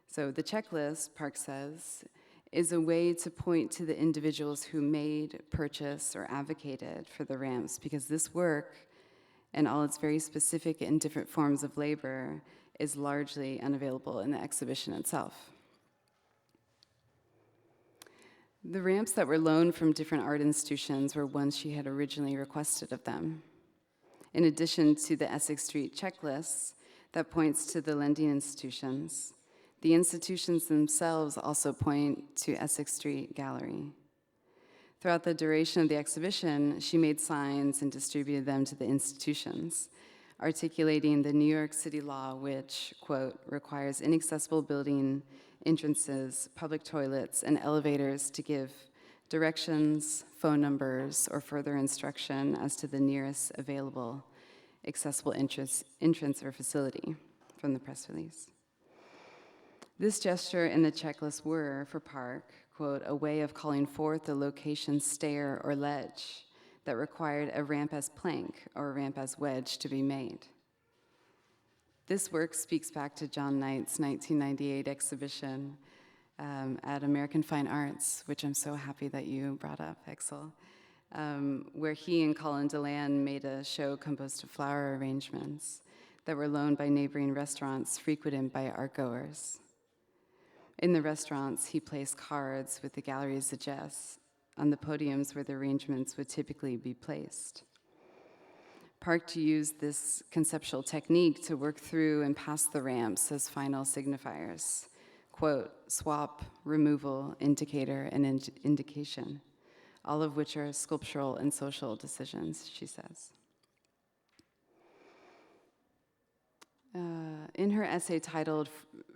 So the checklist, Park says, is a way to point to the individuals who made, purchased, or advocated for the ramps, because this work, and all its very specific and different forms of labor, is largely unavailable in the exhibition itself. The ramps that were loaned from different art institutions were ones she had originally requested of them. In addition to the Essex Street checklists that points to the lending institutions, the institutions themselves also point to Essex Street Gallery. Throughout the duration of the exhibition, she made signs and distributed them to the institutions, articulating the New York City law which, quote, requires inaccessible building entrances, public toilets, and elevators to give directions, phone numbers, or further instruction as to the nearest available accessible entrance or facility, from the press release. This gesture and the checklist were, for Park, quote, a way of calling forth the location stair or ledge that required a ramp as plank or a ramp as wedge to be made. This work speaks back to John Knight's 1998 exhibition at American Fine Arts, which I'm so happy that you brought up, Axel, where he and Colin Deland made a show composed of flower arrangements that were loaned by neighboring restaurants frequented by art-goers. In the restaurants, he placed cards with the gallery's address on the podiums where the arrangements would typically be placed. Park used this conceptual technique to work through and pass the ramps as final signifiers. Quote, swap, removal, indicator, and indication, all of which are sculptural and social decisions, she says. In her essay titled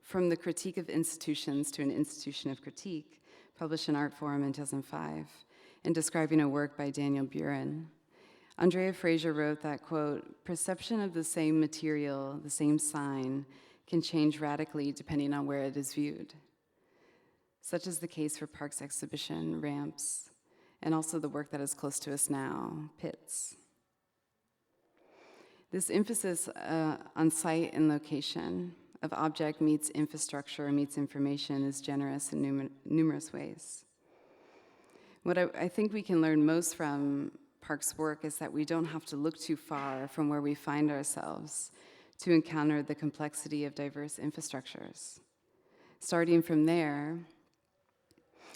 From the Critique of Institutions to an Institution of Critique, published in Art Forum in 2005, and describing a work by Daniel Buren, Andrea Fraser wrote that, quote, perception of the same material, the same sign, can change radically depending on where it is viewed. Such is the case for Park's exhibition, Ramps, and also the work that is close to us now, Pits. This emphasis on site and location of object meets infrastructure meets information is generous in numerous ways. What I think we can learn most from Park's work is that we don't have to look too far from where we find ourselves to encounter the complexity of diverse infrastructures. Starting from there,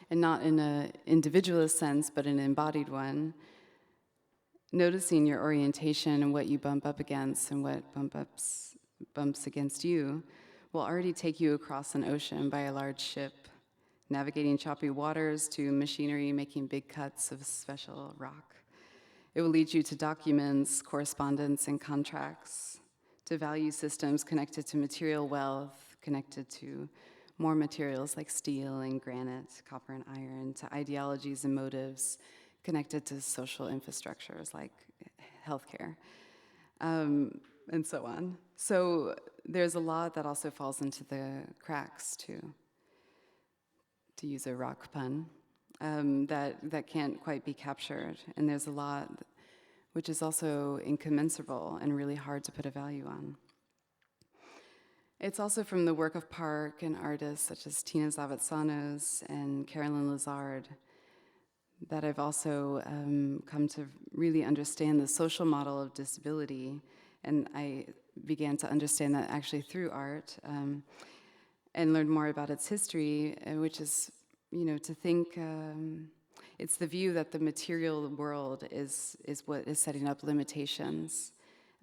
and not in an individualist sense, but an embodied one, noticing your orientation and what you bump up against and what bumps against you will already take you across an ocean by a large ship, navigating choppy waters to machinery making big cuts of special rock. It will lead you to documents, correspondence, and contracts, to value systems connected to material wealth, connected to more materials like steel and granite, copper and iron, to ideologies and motives connected to social infrastructures like healthcare, and so on. So there's a lot that also falls into the cracks, to use a rock pun, that can't quite be captured. And there's a lot which is also incommensurable and really hard to put a value on. It's also from the work of Park and artists such as Tina Zavatsanos and Carolyn Lazard that I've also come to really understand the social model of disability, and I began to understand that actually through art, and learn more about its history, which is, to think it's the view that the material world is what is setting up limitations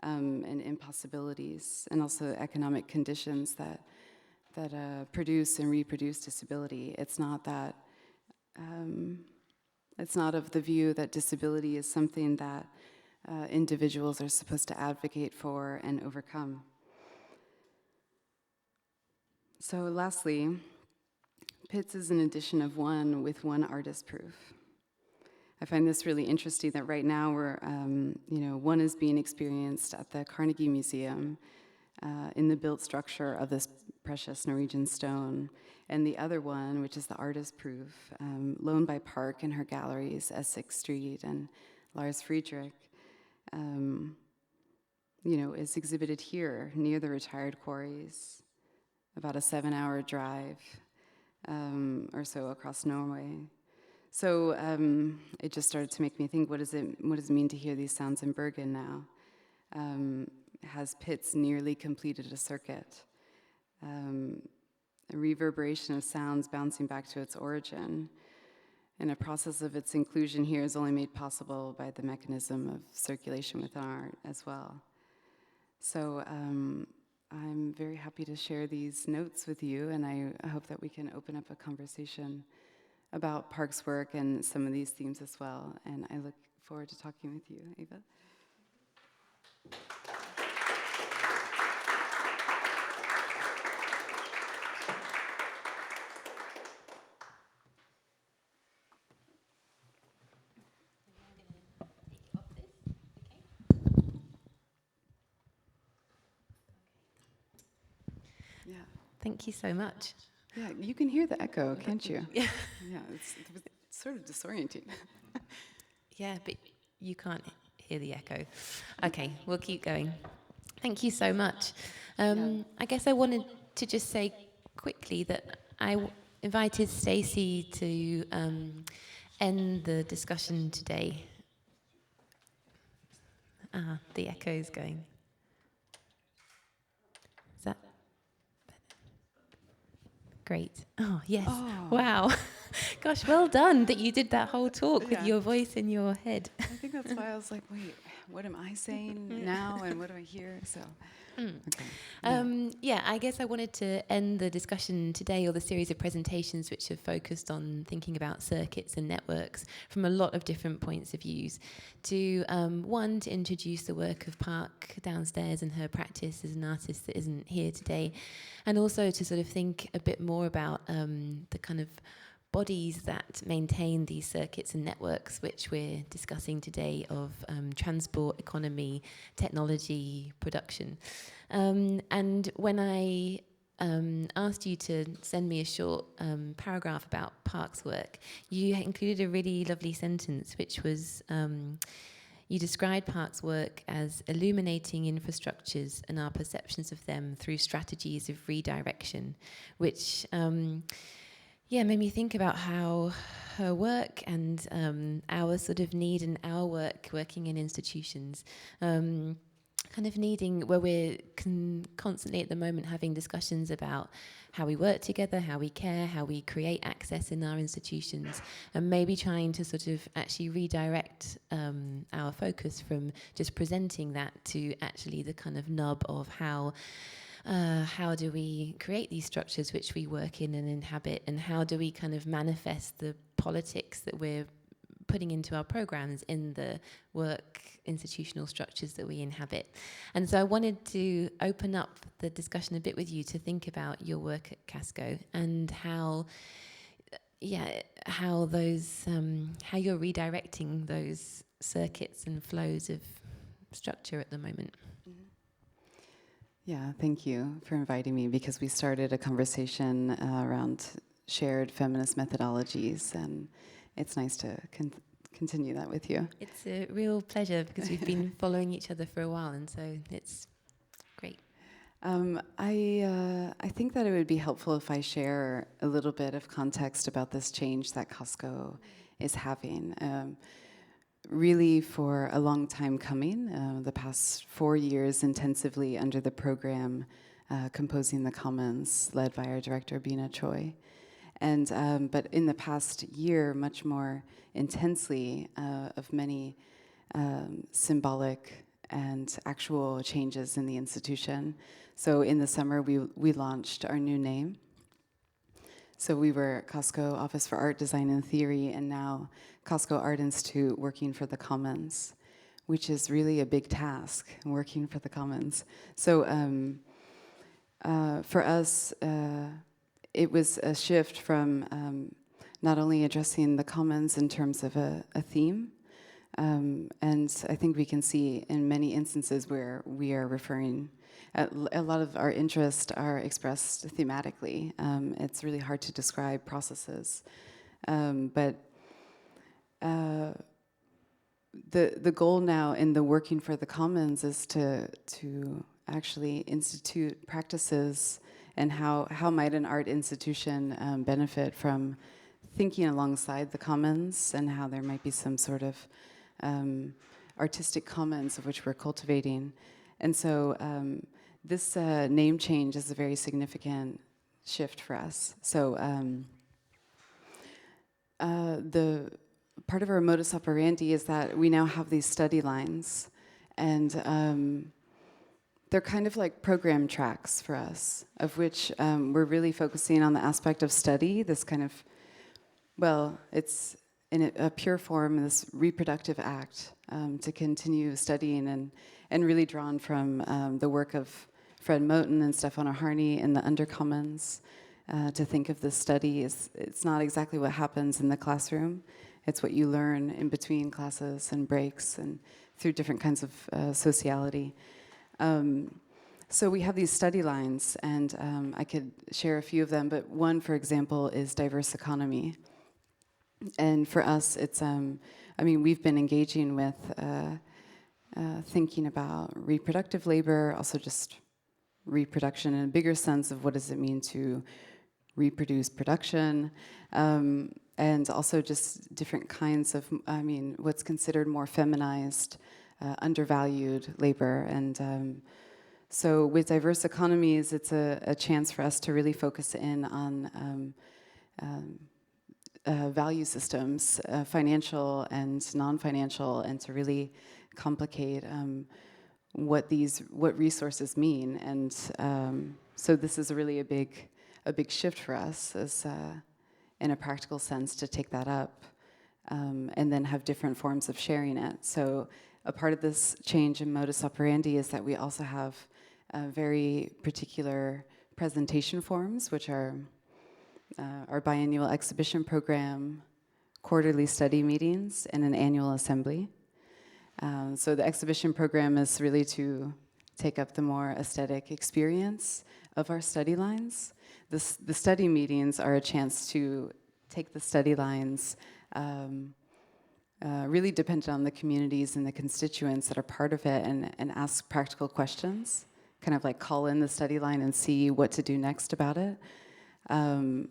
and impossibilities, and also economic conditions that produce and reproduce disability. It's not that. It's not of the view that disability is something that individuals are supposed to advocate for and overcome. So lastly, Pits is an edition of one with one artist proof. I find this really interesting that right now we're, one is being experienced at the Carnegie Museum in the built structure of this precious Norwegian stone, and the other one, which is the artist proof, loaned by Park in her galleries, Essex Street and Lars Friedrich, is exhibited here near the retired quarries, about a 7-hour drive or so across Norway. So it just started to make me think, what does it mean to hear these sounds in Bergen now? Has Pits nearly completed a circuit? A reverberation of sounds bouncing back to its origin, and a process of its inclusion here is only made possible by the mechanism of circulation within art as well. So I'm very happy to share these notes with you, and I hope that we can open up a conversation about Park's work and some of these themes as well, and I look forward to talking with you, Eva. Yeah. Thank you so much. Yeah, you can hear the echo, can't you? Yeah. Yeah, it's sort of disorienting. Yeah, but you can't hear the echo. Okay, we'll keep going. Thank you so much. I guess I wanted to just say quickly that I invited Staci to end the discussion today. The echo is going. Is that great? Oh, yes. Oh. Wow. Gosh, well done that you did that whole talk with your voice in your head. I think that's why I was like, wait, what am I saying now and what do I hear? So, okay. I guess I wanted to end the discussion today, or the series of presentations which have focused on thinking about circuits and networks from a lot of different points of views, to one, to introduce the work of Park downstairs and her practice as an artist that isn't here today, and also to sort of think a bit more about the kind of bodies that maintain these circuits and networks which we're discussing today of transport, economy, technology, production. And when I asked you to send me a short paragraph about Park's work, you included a really lovely sentence, which was, you described Park's work as illuminating infrastructures and our perceptions of them through strategies of redirection, which made me think about how her work and our sort of need and our work working in institutions, kind of needing, where we're constantly at the moment having discussions about how we work together, how we care, how we create access in our institutions, and maybe trying to sort of actually redirect our focus from just presenting that to actually the kind of nub of how do we create these structures which we work in and inhabit, and how do we kind of manifest the politics that we're putting into our programs in the work institutional structures that we inhabit. And so I wanted to open up the discussion a bit with you to think about your work at Casco and how those how you're redirecting those circuits and flows of structure at the moment. Yeah, thank you for inviting me, because we started a conversation around shared feminist methodologies, and it's nice to continue that with you. It's a real pleasure, because we've been following each other for a while, and so it's great. I think that it would be helpful if I share a little bit of context about this change that Casco is having. Really for a long time coming, the past 4 years intensively under the program Composing the Commons, led by our director, Bina Choi. And but in the past year, much more intensely, of many symbolic and actual changes in the institution. So in the summer, we launched our new name. So we were Casco Office for Art, Design, and Theory, and now Casco Art Institute Working for the Commons, which is really a big task, working for the commons. So for us, it was a shift from not only addressing the commons in terms of a theme, and I think we can see in many instances where we are referring, a lot of our interests are expressed thematically. It's really hard to describe processes, but the goal now in the Working for the Commons is to actually institute practices, and how might an art institution benefit from thinking alongside the commons, and how there might be some sort of artistic commons of which we're cultivating. And so this name change is a very significant shift for us. So the part of our modus operandi is that we now have these study lines, and they're kind of like program tracks for us, of which we're really focusing on the aspect of study, this kind of, well, it's in a pure form, this reproductive act to continue studying, and really drawn from the work of Fred Moten and Stefano Harney in the Undercommons, to think of this study as, it's not exactly what happens in the classroom, it's what you learn in between classes and breaks and through different kinds of sociality. So we have these study lines, and I could share a few of them, but one, for example, is diverse economy. And for us, it's, we've been engaging with thinking about reproductive labor, also just reproduction in a bigger sense of what does it mean to reproduce production, and also just different kinds of, what's considered more feminized, undervalued labor. And so with diverse economies, it's a chance for us to really focus in on value systems, financial and non-financial, and to really complicate what resources mean. And so this is really a big shift for us, as in a practical sense, to take that up and then have different forms of sharing it. So a part of this change in modus operandi is that we also have very particular presentation forms, which are our biannual exhibition program, quarterly study meetings, and an annual assembly. So the exhibition program is really to take up the more aesthetic experience of our study lines. The study meetings are a chance to take the study lines, really dependent on the communities and the constituents that are part of it, and ask practical questions, kind of like call in the study line and see what to do next about it. And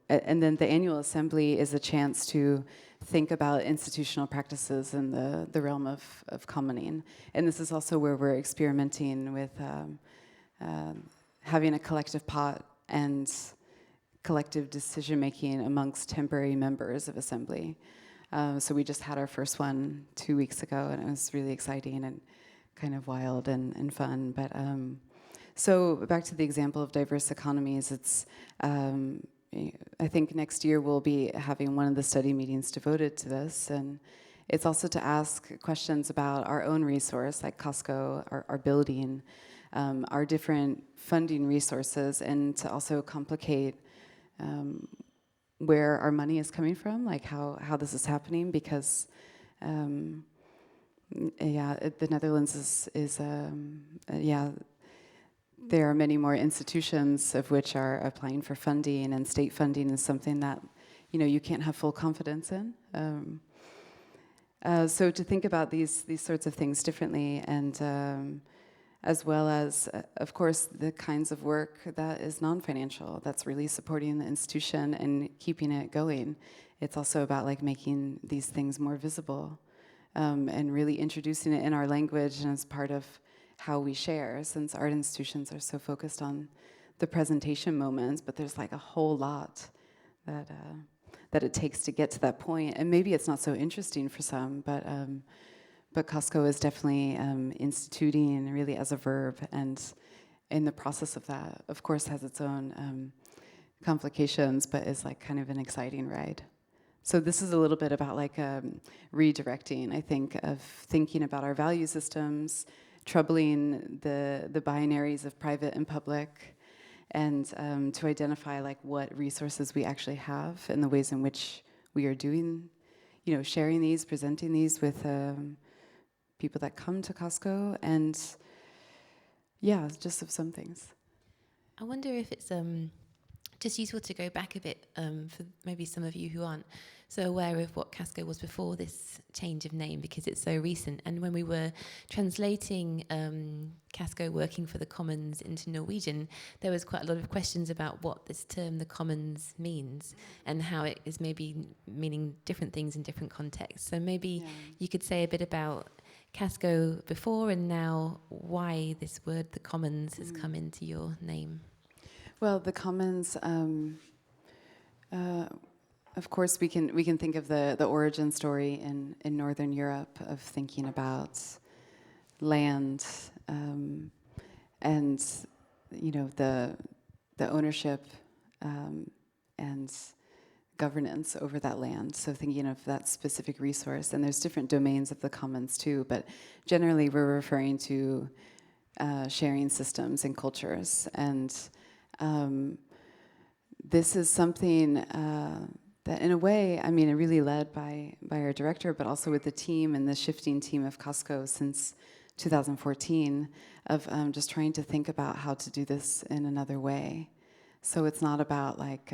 then the annual assembly is a chance to think about institutional practices in the realm of commoning. And this is also where we're experimenting with having a collective pot and collective decision-making amongst temporary members of assembly. So we just had our first one 2 weeks ago, and it was really exciting and kind of wild and fun. But so back to the example of diverse economies, it's I think next year we'll be having one of the study meetings devoted to this, and it's also to ask questions about our own resource, like Costco, our building, our different funding resources, and to also complicate where our money is coming from, like how this is happening, because the Netherlands is there are many more institutions of which are applying for funding, and state funding is something that you can't have full confidence in. So to think about these sorts of things differently, and as well as, of course, the kinds of work that is non-financial, that's really supporting the institution and keeping it going. It's also about making these things more visible, and really introducing it in our language and as part of how we share, since art institutions are so focused on the presentation moments, but there's a whole lot that it takes to get to that point. And maybe it's not so interesting for some, but Costco is definitely instituting really as a verb, and in the process of that, of course, has its own complications, but is kind of an exciting ride. So this is a little bit about redirecting, I think, of thinking about our value systems, troubling the binaries of private and public, and to identify what resources we actually have and the ways in which we are doing, sharing these, presenting these with people that come to Costco, and just of some things. I wonder if it's just useful to go back a bit for maybe some of you who aren't so aware of what Costco was before this change of name, because it's so recent. And when we were translating Costco working for the Commons into Norwegian, there was quite a lot of questions about what this term, the Commons, means, and how it is maybe meaning different things in different contexts. So maybe you could say a bit about Costco before and now, why this word, the Commons, has come into your name. Well, the Commons, of course, we can think of the origin story in Northern Europe of thinking about land, and the ownership and governance over that land. So thinking of that specific resource, and there's different domains of the commons too, but generally we're referring to sharing systems and cultures. And this is something that in a way, really led by our director, but also with the team and the shifting team of Costco since 2014, of just trying to think about how to do this in another way. So it's not about like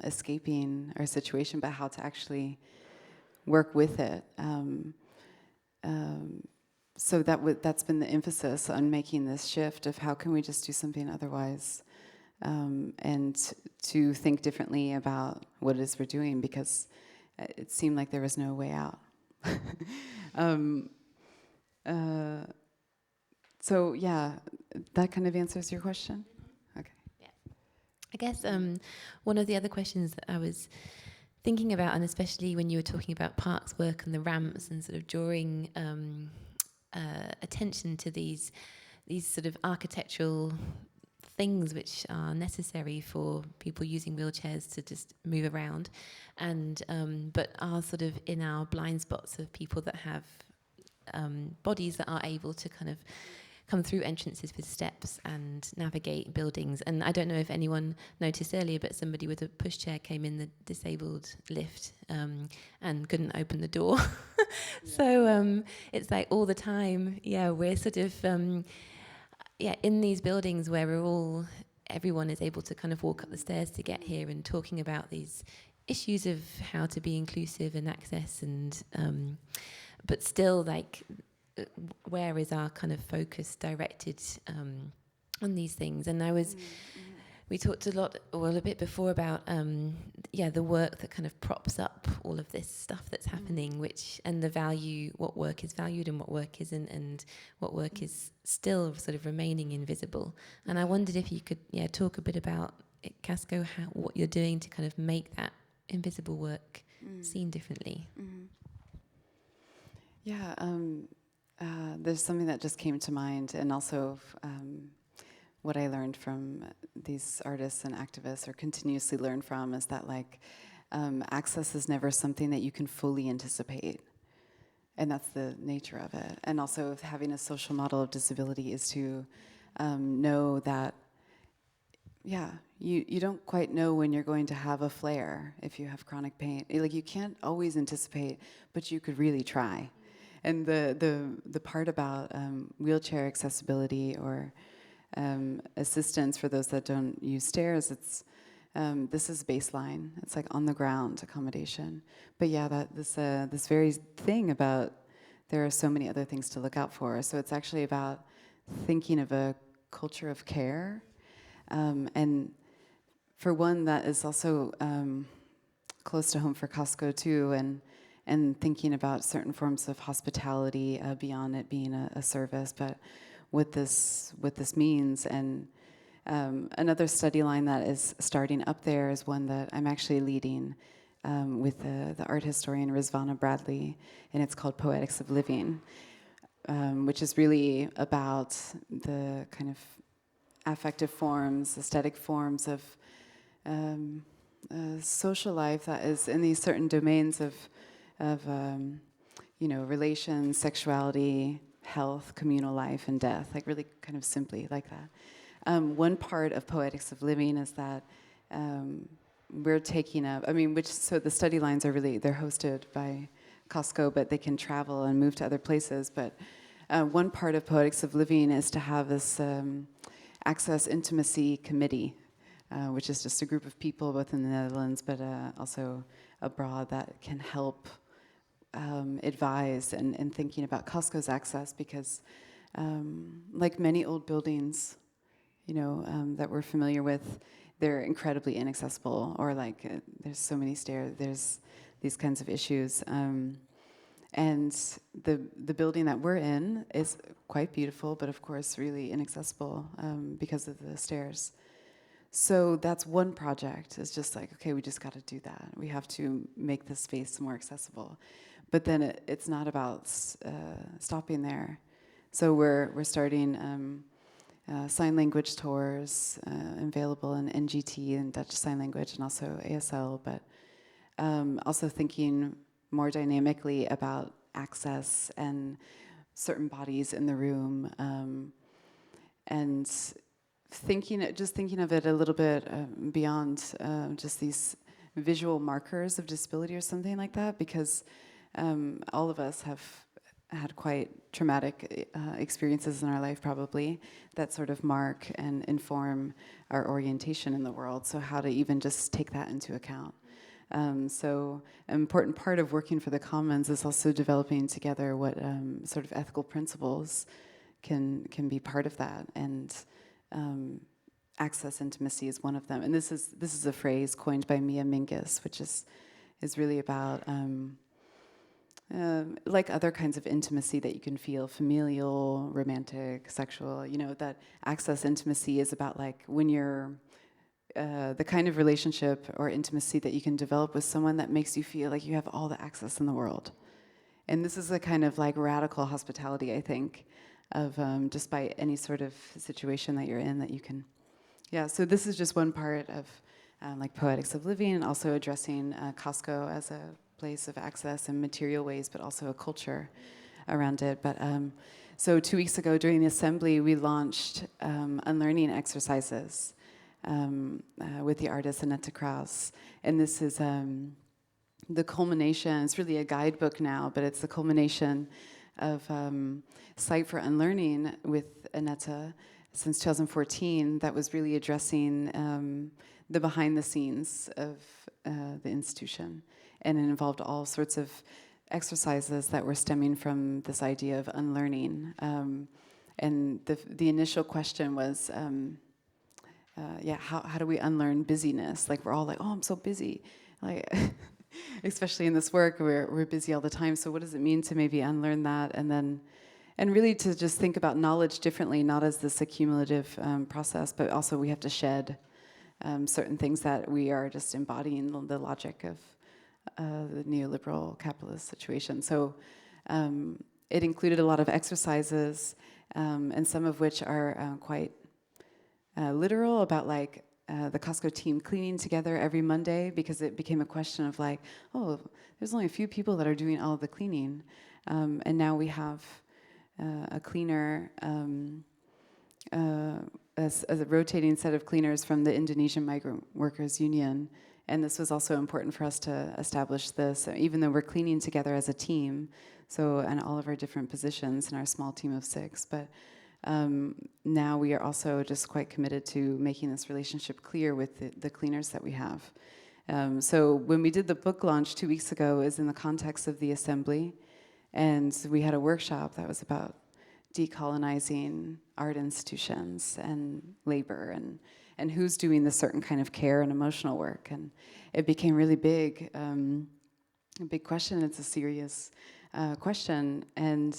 escaping our situation, but how to actually work with it. So that's been the emphasis on making this shift of how can we just do something otherwise, and to think differently about what it is we're doing, because it seemed like there was no way out. So yeah, that kind of answers your question. Okay. Yeah. I guess one of the other questions that I was thinking about, and especially when you were talking about Park's work and the ramps and sort of drawing attention to these sort of architectural things which are necessary for people using wheelchairs to just move around, and but are sort of in our blind spots of people that have bodies that are able to kind of come through entrances with steps and navigate buildings. And I don't know if anyone noticed earlier, but somebody with a pushchair came in the disabled lift and couldn't open the door. So it's like all the time, we're sort of in these buildings where everyone is able to kind of walk up the stairs to get here, and talking about these issues of how to be inclusive and access, and but still, like, where is our kind of focus directed on these things? And we talked a bit before about the work that kind of props up all of this stuff that's happening, and the value, what work is valued and what work isn't, and what work is still sort of remaining invisible. And I wondered if you could talk a bit about, Casco, what you're doing to kind of make that invisible work seen differently. Yeah, there's something that just came to mind, and also what I learned from these artists and activists, or continuously learn from, is that access is never something that you can fully anticipate, and that's the nature of it. And also, having a social model of disability is to know that, you don't quite know when you're going to have a flare if you have chronic pain. Like, you can't always anticipate, but you could really try. And the part about wheelchair accessibility or assistance for those that don't use stairs, it's this is baseline. It's like on the ground accommodation. But this very thing about, there are so many other things to look out for. So it's actually about thinking of a culture of care, and for one that is also close to home for Costco too, and thinking about certain forms of hospitality beyond it being a service, but what this means. And another study line that is starting up there is one that I'm actually leading with the art historian Rizvana Bradley, and it's called Poetics of Living, which is really about the kind of affective forms, aesthetic forms of social life that is in these certain domains of relations, sexuality, health, communal life, and death, like really kind of simply like that. One part of Poetics of Living is that we're taking up, so the study lines are really, they're hosted by Costco, but they can travel and move to other places. But one part of Poetics of Living is to have this Access Intimacy Committee, which is just a group of people both in the Netherlands, but also abroad, that can help advise and thinking about Costco's access, because like many old buildings, that we're familiar with, they're incredibly inaccessible, or there's so many stairs, there's these kinds of issues. And the building that we're in is quite beautiful, but of course really inaccessible because of the stairs. So that's one project. It's just like, okay, we just got to do that. We have to make this space more accessible. But then it's not about stopping there. So we're starting sign language tours available in NGT and Dutch Sign Language, and also ASL, but also thinking more dynamically about access and certain bodies in the room, and thinking of it a little bit beyond just these visual markers of disability or something like that, because all of us have had quite traumatic experiences in our life, probably, that sort of mark and inform our orientation in the world. So how to even just take that into account. So an important part of working for the Commons is also developing together what sort of ethical principles can be part of that, and access intimacy is one of them. And this is a phrase coined by Mia Mingus, which is really about like other kinds of intimacy that you can feel, familial, romantic, sexual. You know, that access intimacy is about like when you're the kind of relationship or intimacy that you can develop with someone that makes you feel like you have all the access in the world. And this is a kind of like radical hospitality, I think, of just by any sort of situation that you're in that you can. Yeah, so this is just one part of like Poetics of Living, and also addressing Costco as a place of access in material ways, but also a culture around it. But so 2 weeks ago during the assembly, we launched unlearning exercises with the artist Annette Krauss. And this is the culmination, it's really a guidebook now, but it's the culmination of Site for Unlearning with Annette since 2014 that was really addressing the behind the scenes of the institution. And it involved all sorts of exercises that were stemming from this idea of unlearning. And the initial question was, how do we unlearn busyness? Like we're all like, oh, I'm so busy. Like, especially in this work, we're busy all the time. So what does it mean to maybe unlearn that? And really to just think about knowledge differently, not as this accumulative process, but also we have to shed certain things that we are just embodying the logic of the neoliberal capitalist situation. So it included a lot of exercises, and some of which are quite literal, about like the Costco team cleaning together every Monday, because it became a question of like, oh, there's only a few people that are doing all of the cleaning, and now we have a cleaner, as a rotating set of cleaners from the Indonesian Migrant Workers Union. And this was also important for us to establish this, even though we're cleaning together as a team, so in all of our different positions in our small team of 6. But now we are also just quite committed to making this relationship clear with the cleaners that we have. So when we did the book launch 2 weeks ago, is in the context of the assembly, and we had a workshop that was about decolonizing art institutions and labor, and who's doing this certain kind of care and emotional work. And it became really big, a big question. It's a serious question, and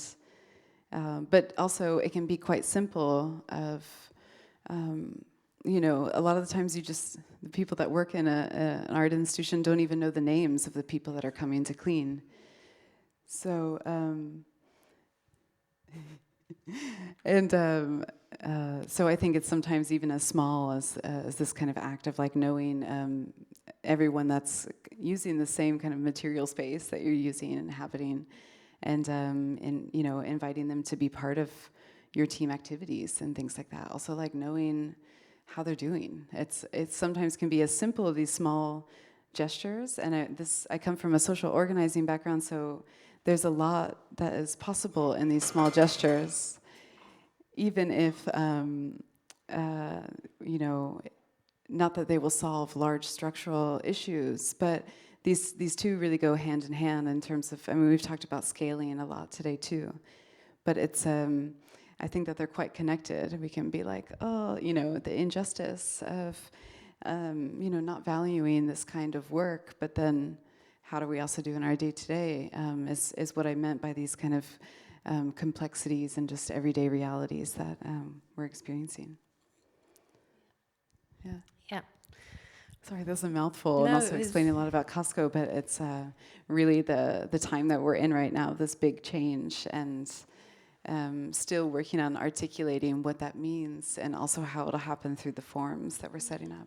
but also it can be quite simple. Of you know, a lot of the times the people that work in an art institution don't even know the names of the people that are coming to clean. So so I think it's sometimes even as small as this kind of act of like knowing everyone that's using the same kind of material space that you're using and inhabiting, and you know, inviting them to be part of your team activities and things like that. Also, like knowing how they're doing. It's sometimes can be as simple as these small gestures. And I come from a social organizing background, so there's a lot that is possible in these small gestures, even if, you know, not that they will solve large structural issues, but these two really go hand in hand in terms of, I mean, we've talked about scaling a lot today too, but it's, I think that they're quite connected. We can be like, oh, you know, the injustice of, you know, not valuing this kind of work, but then how do we also do in our day-to-day is what I meant by these kind of complexities and just everyday realities that we're experiencing. Yeah. Yeah. Sorry, that was a mouthful, and No, also explaining a lot about Costco, but it's really the time that we're in right now, this big change, and still working on articulating what that means, and also how it'll happen through the forms that we're setting up.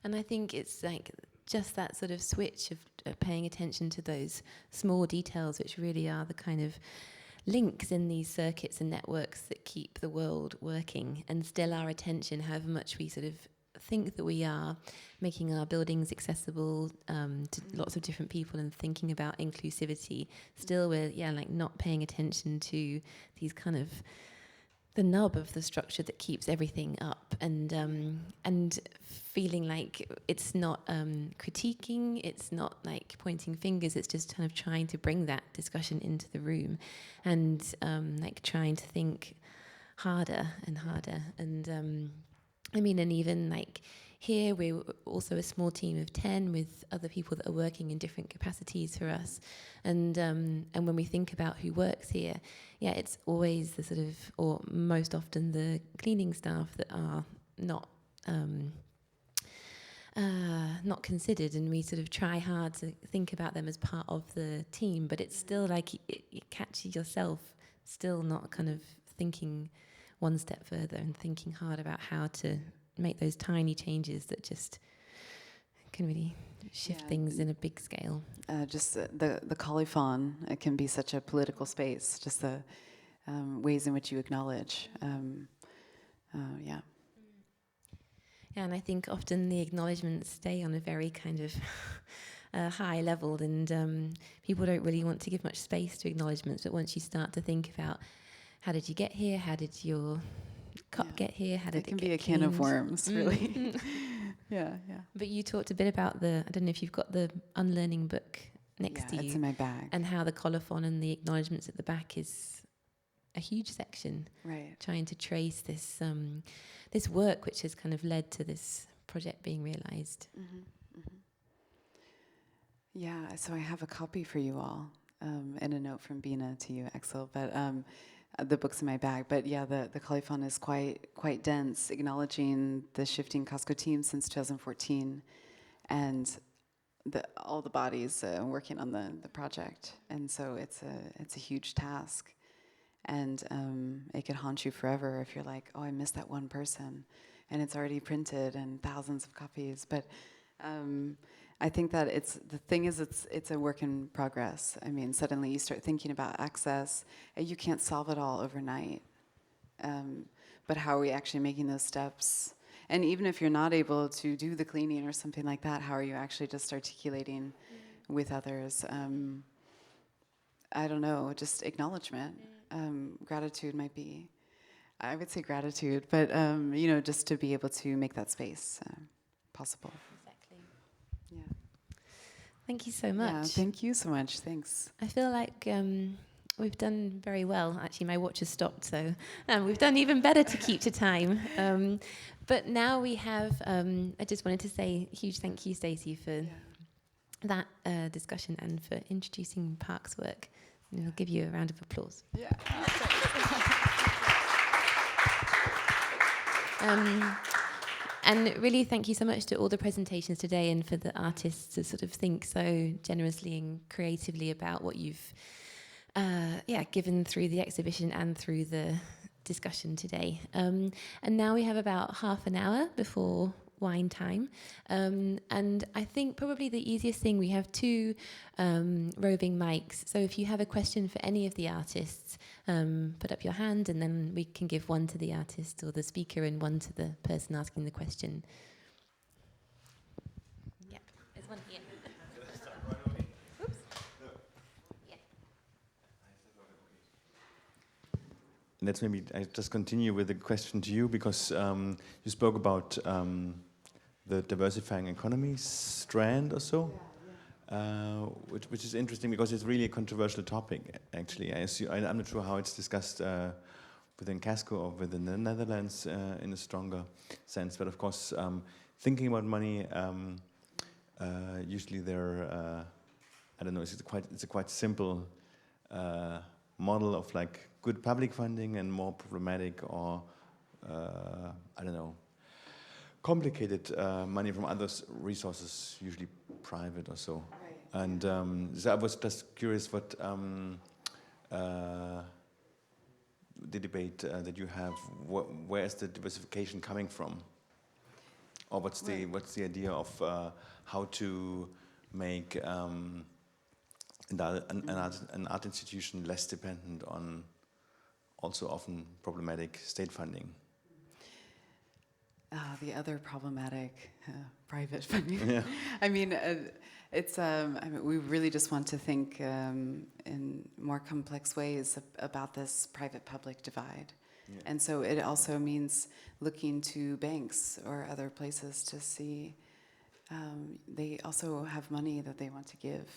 And I think it's like just that sort of switch of paying attention to those small details, which really are the kind of links in these circuits and networks that keep the world working, and still our attention, however much we sort of think that we are making our buildings accessible to lots of different people and thinking about inclusivity, still we're not paying attention to these kind of the nub of the structure that keeps everything up, and feeling like it's not critiquing, it's not like pointing fingers, it's just kind of trying to bring that discussion into the room, and trying to think harder and harder. And and even like here we're also a small team of 10 with other people that are working in different capacities for us, and when we think about who works here, it's always the sort of, or most often the cleaning staff that are not considered, and we sort of try hard to think about them as part of the team, but it's still like you catch yourself still not kind of thinking one step further and thinking hard about how to make those tiny changes that just can really shift things in a big scale. Just the colophon, it can be such a political space, just the ways in which you acknowledge. Yeah, and I think often the acknowledgements stay on a very kind of high level, and people don't really want to give much space to acknowledgements, but once you start to think about how did you get here, how did your cup get here, how did it can get be a can of worms, really. Yeah. But you talked a bit about I don't know if you've got the unlearning book next to you. It's in my bag. And how the colophon and the acknowledgements at the back is a huge section. Right. Trying to trace this this work which has kind of led to this project being realized. Mm-hmm. Mm-hmm. Yeah, so I have a copy for you all, and a note from Bina to you, Axel, but the book's in my bag. But yeah, the colophon is quite dense, acknowledging the shifting Costco team since 2014, and all the bodies working on the project. And so it's a huge task, and it could haunt you forever if you're like, oh, I missed that one person, and it's already printed and thousands of copies. But I think that it's a work in progress. I mean, suddenly you start thinking about access. You can't solve it all overnight. But how are we actually making those steps? And even if you're not able to do the cleaning or something like that, how are you actually just articulating with others? I don't know, just acknowledgement. Gratitude might be, I would say gratitude, but just to be able to make that space possible. Thank you so much. Yeah, thank you so much. Thanks. I feel like we've done very well. Actually, my watch has stopped, so we've done even better to keep to time. But now we have, I just wanted to say a huge thank you, Staci, for that discussion and for introducing Park's work. And I'll give you a round of applause. Yeah. And really thank you so much to all the presentations today, and for the artists to sort of think so generously and creatively about what you've given through the exhibition and through the discussion today. And now we have about half an hour before wine time. And I think probably the easiest thing, we have 2 roving mics. So if you have a question for any of the artists, put up your hand, and then we can give one to the artist or the speaker and one to the person asking the question. Yep, there's one here. Oops. Yeah. Let's maybe I just continue with the question to you, because you spoke about the diversifying economies strand or so. Which is interesting because it's really a controversial topic, actually. I'm not sure how it's discussed within Casco or within the Netherlands in a stronger sense, but of course, thinking about money, usually there, I don't know, it's a quite simple model of like good public funding and more problematic or, I don't know, complicated money from other resources, usually private or so. Right. And so I was just curious what the debate that you have, where is the diversification coming from? Or what's the idea of how to make an art institution less dependent on also often problematic state funding? the other problematic private funding. Yeah. I mean, we really just want to think in more complex ways about this private-public divide. Yeah. And so it also means looking to banks or other places to see they also have money that they want to give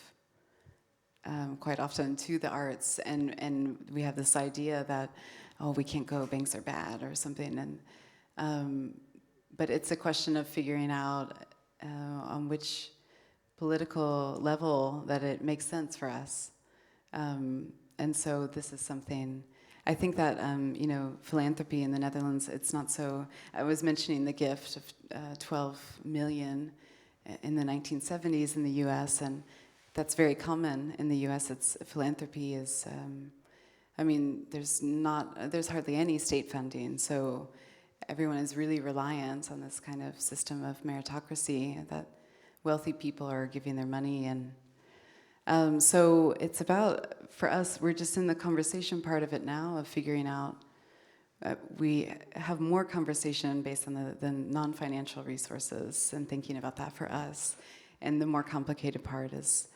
quite often to the arts, and we have this idea that, oh, we can't go, banks are bad or something, and but it's a question of figuring out on which political level that it makes sense for us. And so this is something, I think that, philanthropy in the Netherlands, it's not so, I was mentioning the gift of 12 million in the 1970s in the US, and that's very common in the US. Philanthropy is, there's hardly any state funding, so everyone is really reliant on this kind of system of meritocracy that wealthy people are giving their money, and so it's about, for us, we're just in the conversation part of it now, of figuring out, we have more conversation based on the non-financial resources and thinking about that for us, and the more complicated part is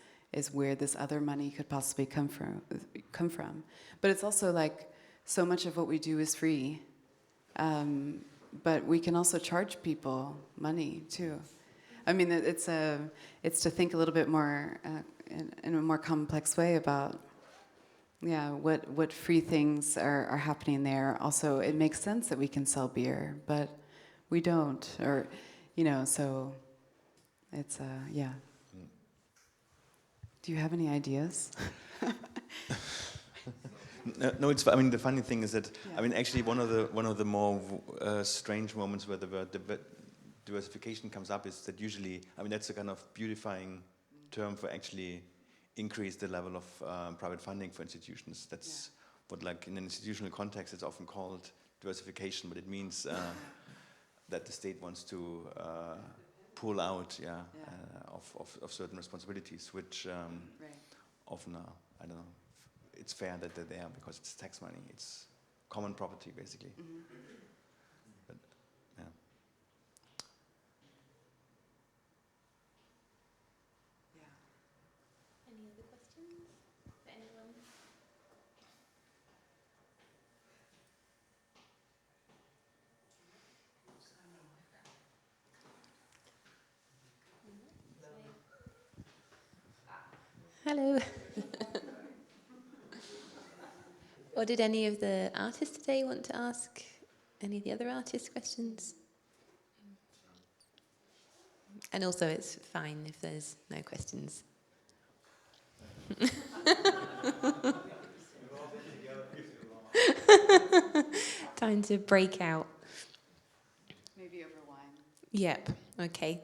where this other money could possibly come from. But it's also like, so much of what we do is free, but we can also charge people money too. I mean, it's to think a little bit more in a more complex way about, what free things are happening there. Also, it makes sense that we can sell beer, but we don't, or, so it's, Do you have any ideas? No, it's. I mean, the funny thing is that actually one of the more strange moments where the word diversification comes up is that usually, that's a kind of beautifying term for actually increase the level of private funding for institutions. That's what, like in an institutional context, it's often called diversification, but it means that the state wants to pull out, of certain responsibilities, which often are, I don't know. It's fair that they're there because it's tax money. It's common property, basically. Mm-hmm. But, yeah. Any other questions for anyone? Hello. Or did any of the artists today want to ask any of the other artists questions? And also, it's fine if there's no questions. Time to break out. Maybe over wine. Yep, okay.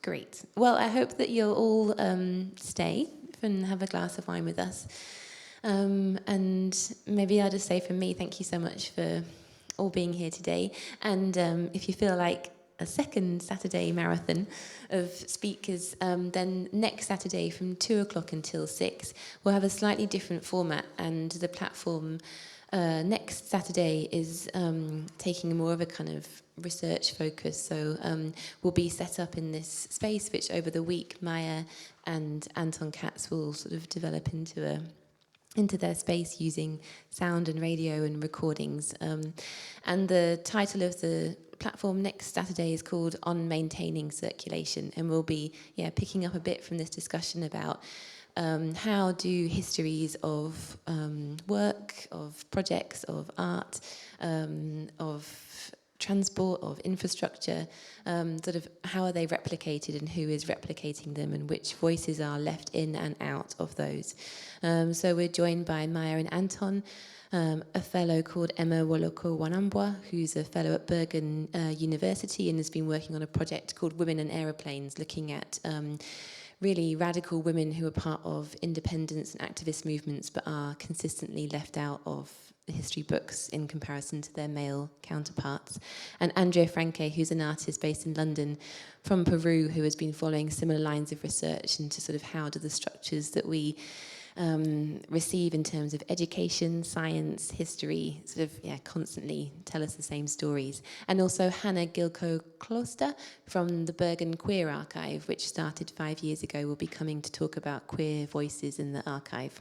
Great. Well, I hope that you'll all stay and have a glass of wine with us. And maybe I'll just say from me, thank you so much for all being here today. And if you feel like a second Saturday marathon of speakers, then next Saturday from 2:00 until 6, we'll have a slightly different format, and the platform next Saturday is taking more of a kind of research focus. So we'll be set up in this space, which over the week Maya and Anton Katz will sort of develop into their space using sound and radio and recordings. And the title of the platform next Saturday is called On Maintaining Circulation, and we'll be picking up a bit from this discussion about how do histories of work, of projects, of art, of transport, of infrastructure, sort of how are they replicated and who is replicating them and which voices are left in and out of those. So we're joined by Maya and Anton, a fellow called Emma Woloko Wanambwa, who's a fellow at Bergen University and has been working on a project called Women and Aeroplanes, looking at really radical women who are part of independence and activist movements but are consistently left out of the history books in comparison to their male counterparts. And Andrea Franke, who's an artist based in London from Peru, who has been following similar lines of research into sort of how do the structures that we receive in terms of education, science, history, sort of constantly tell us the same stories. And also Hannah Gilcoe-Kloster from the Bergen Queer Archive, which started 5 years ago, will be coming to talk about queer voices in the archive.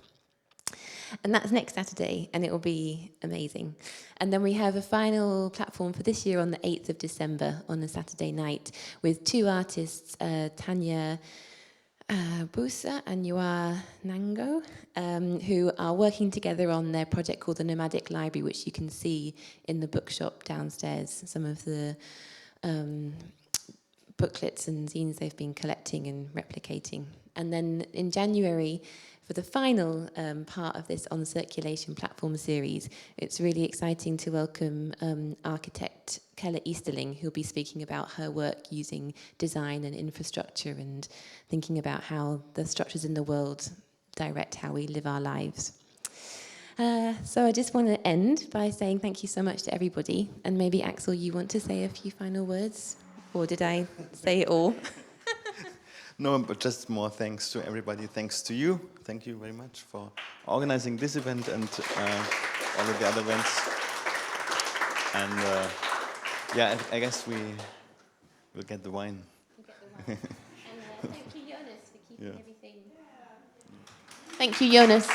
And that's next Saturday, and it will be amazing. And then we have a final platform for this year on the 8th of December on a Saturday night with two artists, Tanya Busa and Yua Nango, who are working together on their project called the Nomadic Library, which you can see in the bookshop downstairs, some of the booklets and zines they've been collecting and replicating. And then in January, for the final part of this On Circulation platform series, it's really exciting to welcome architect Kelle Easterling, who'll be speaking about her work using design and infrastructure and thinking about how the structures in the world direct how we live our lives. So I just want to end by saying thank you so much to everybody. And maybe, Axel, you want to say a few final words? Or did I say it all? No, but just more thanks to everybody. Thanks to you. Thank you very much for organizing this event and all of the other events. And yeah, I guess we will get the wine. We'll get the wine. And thank you, Jonas, for keeping everything. Thank you, Jonas.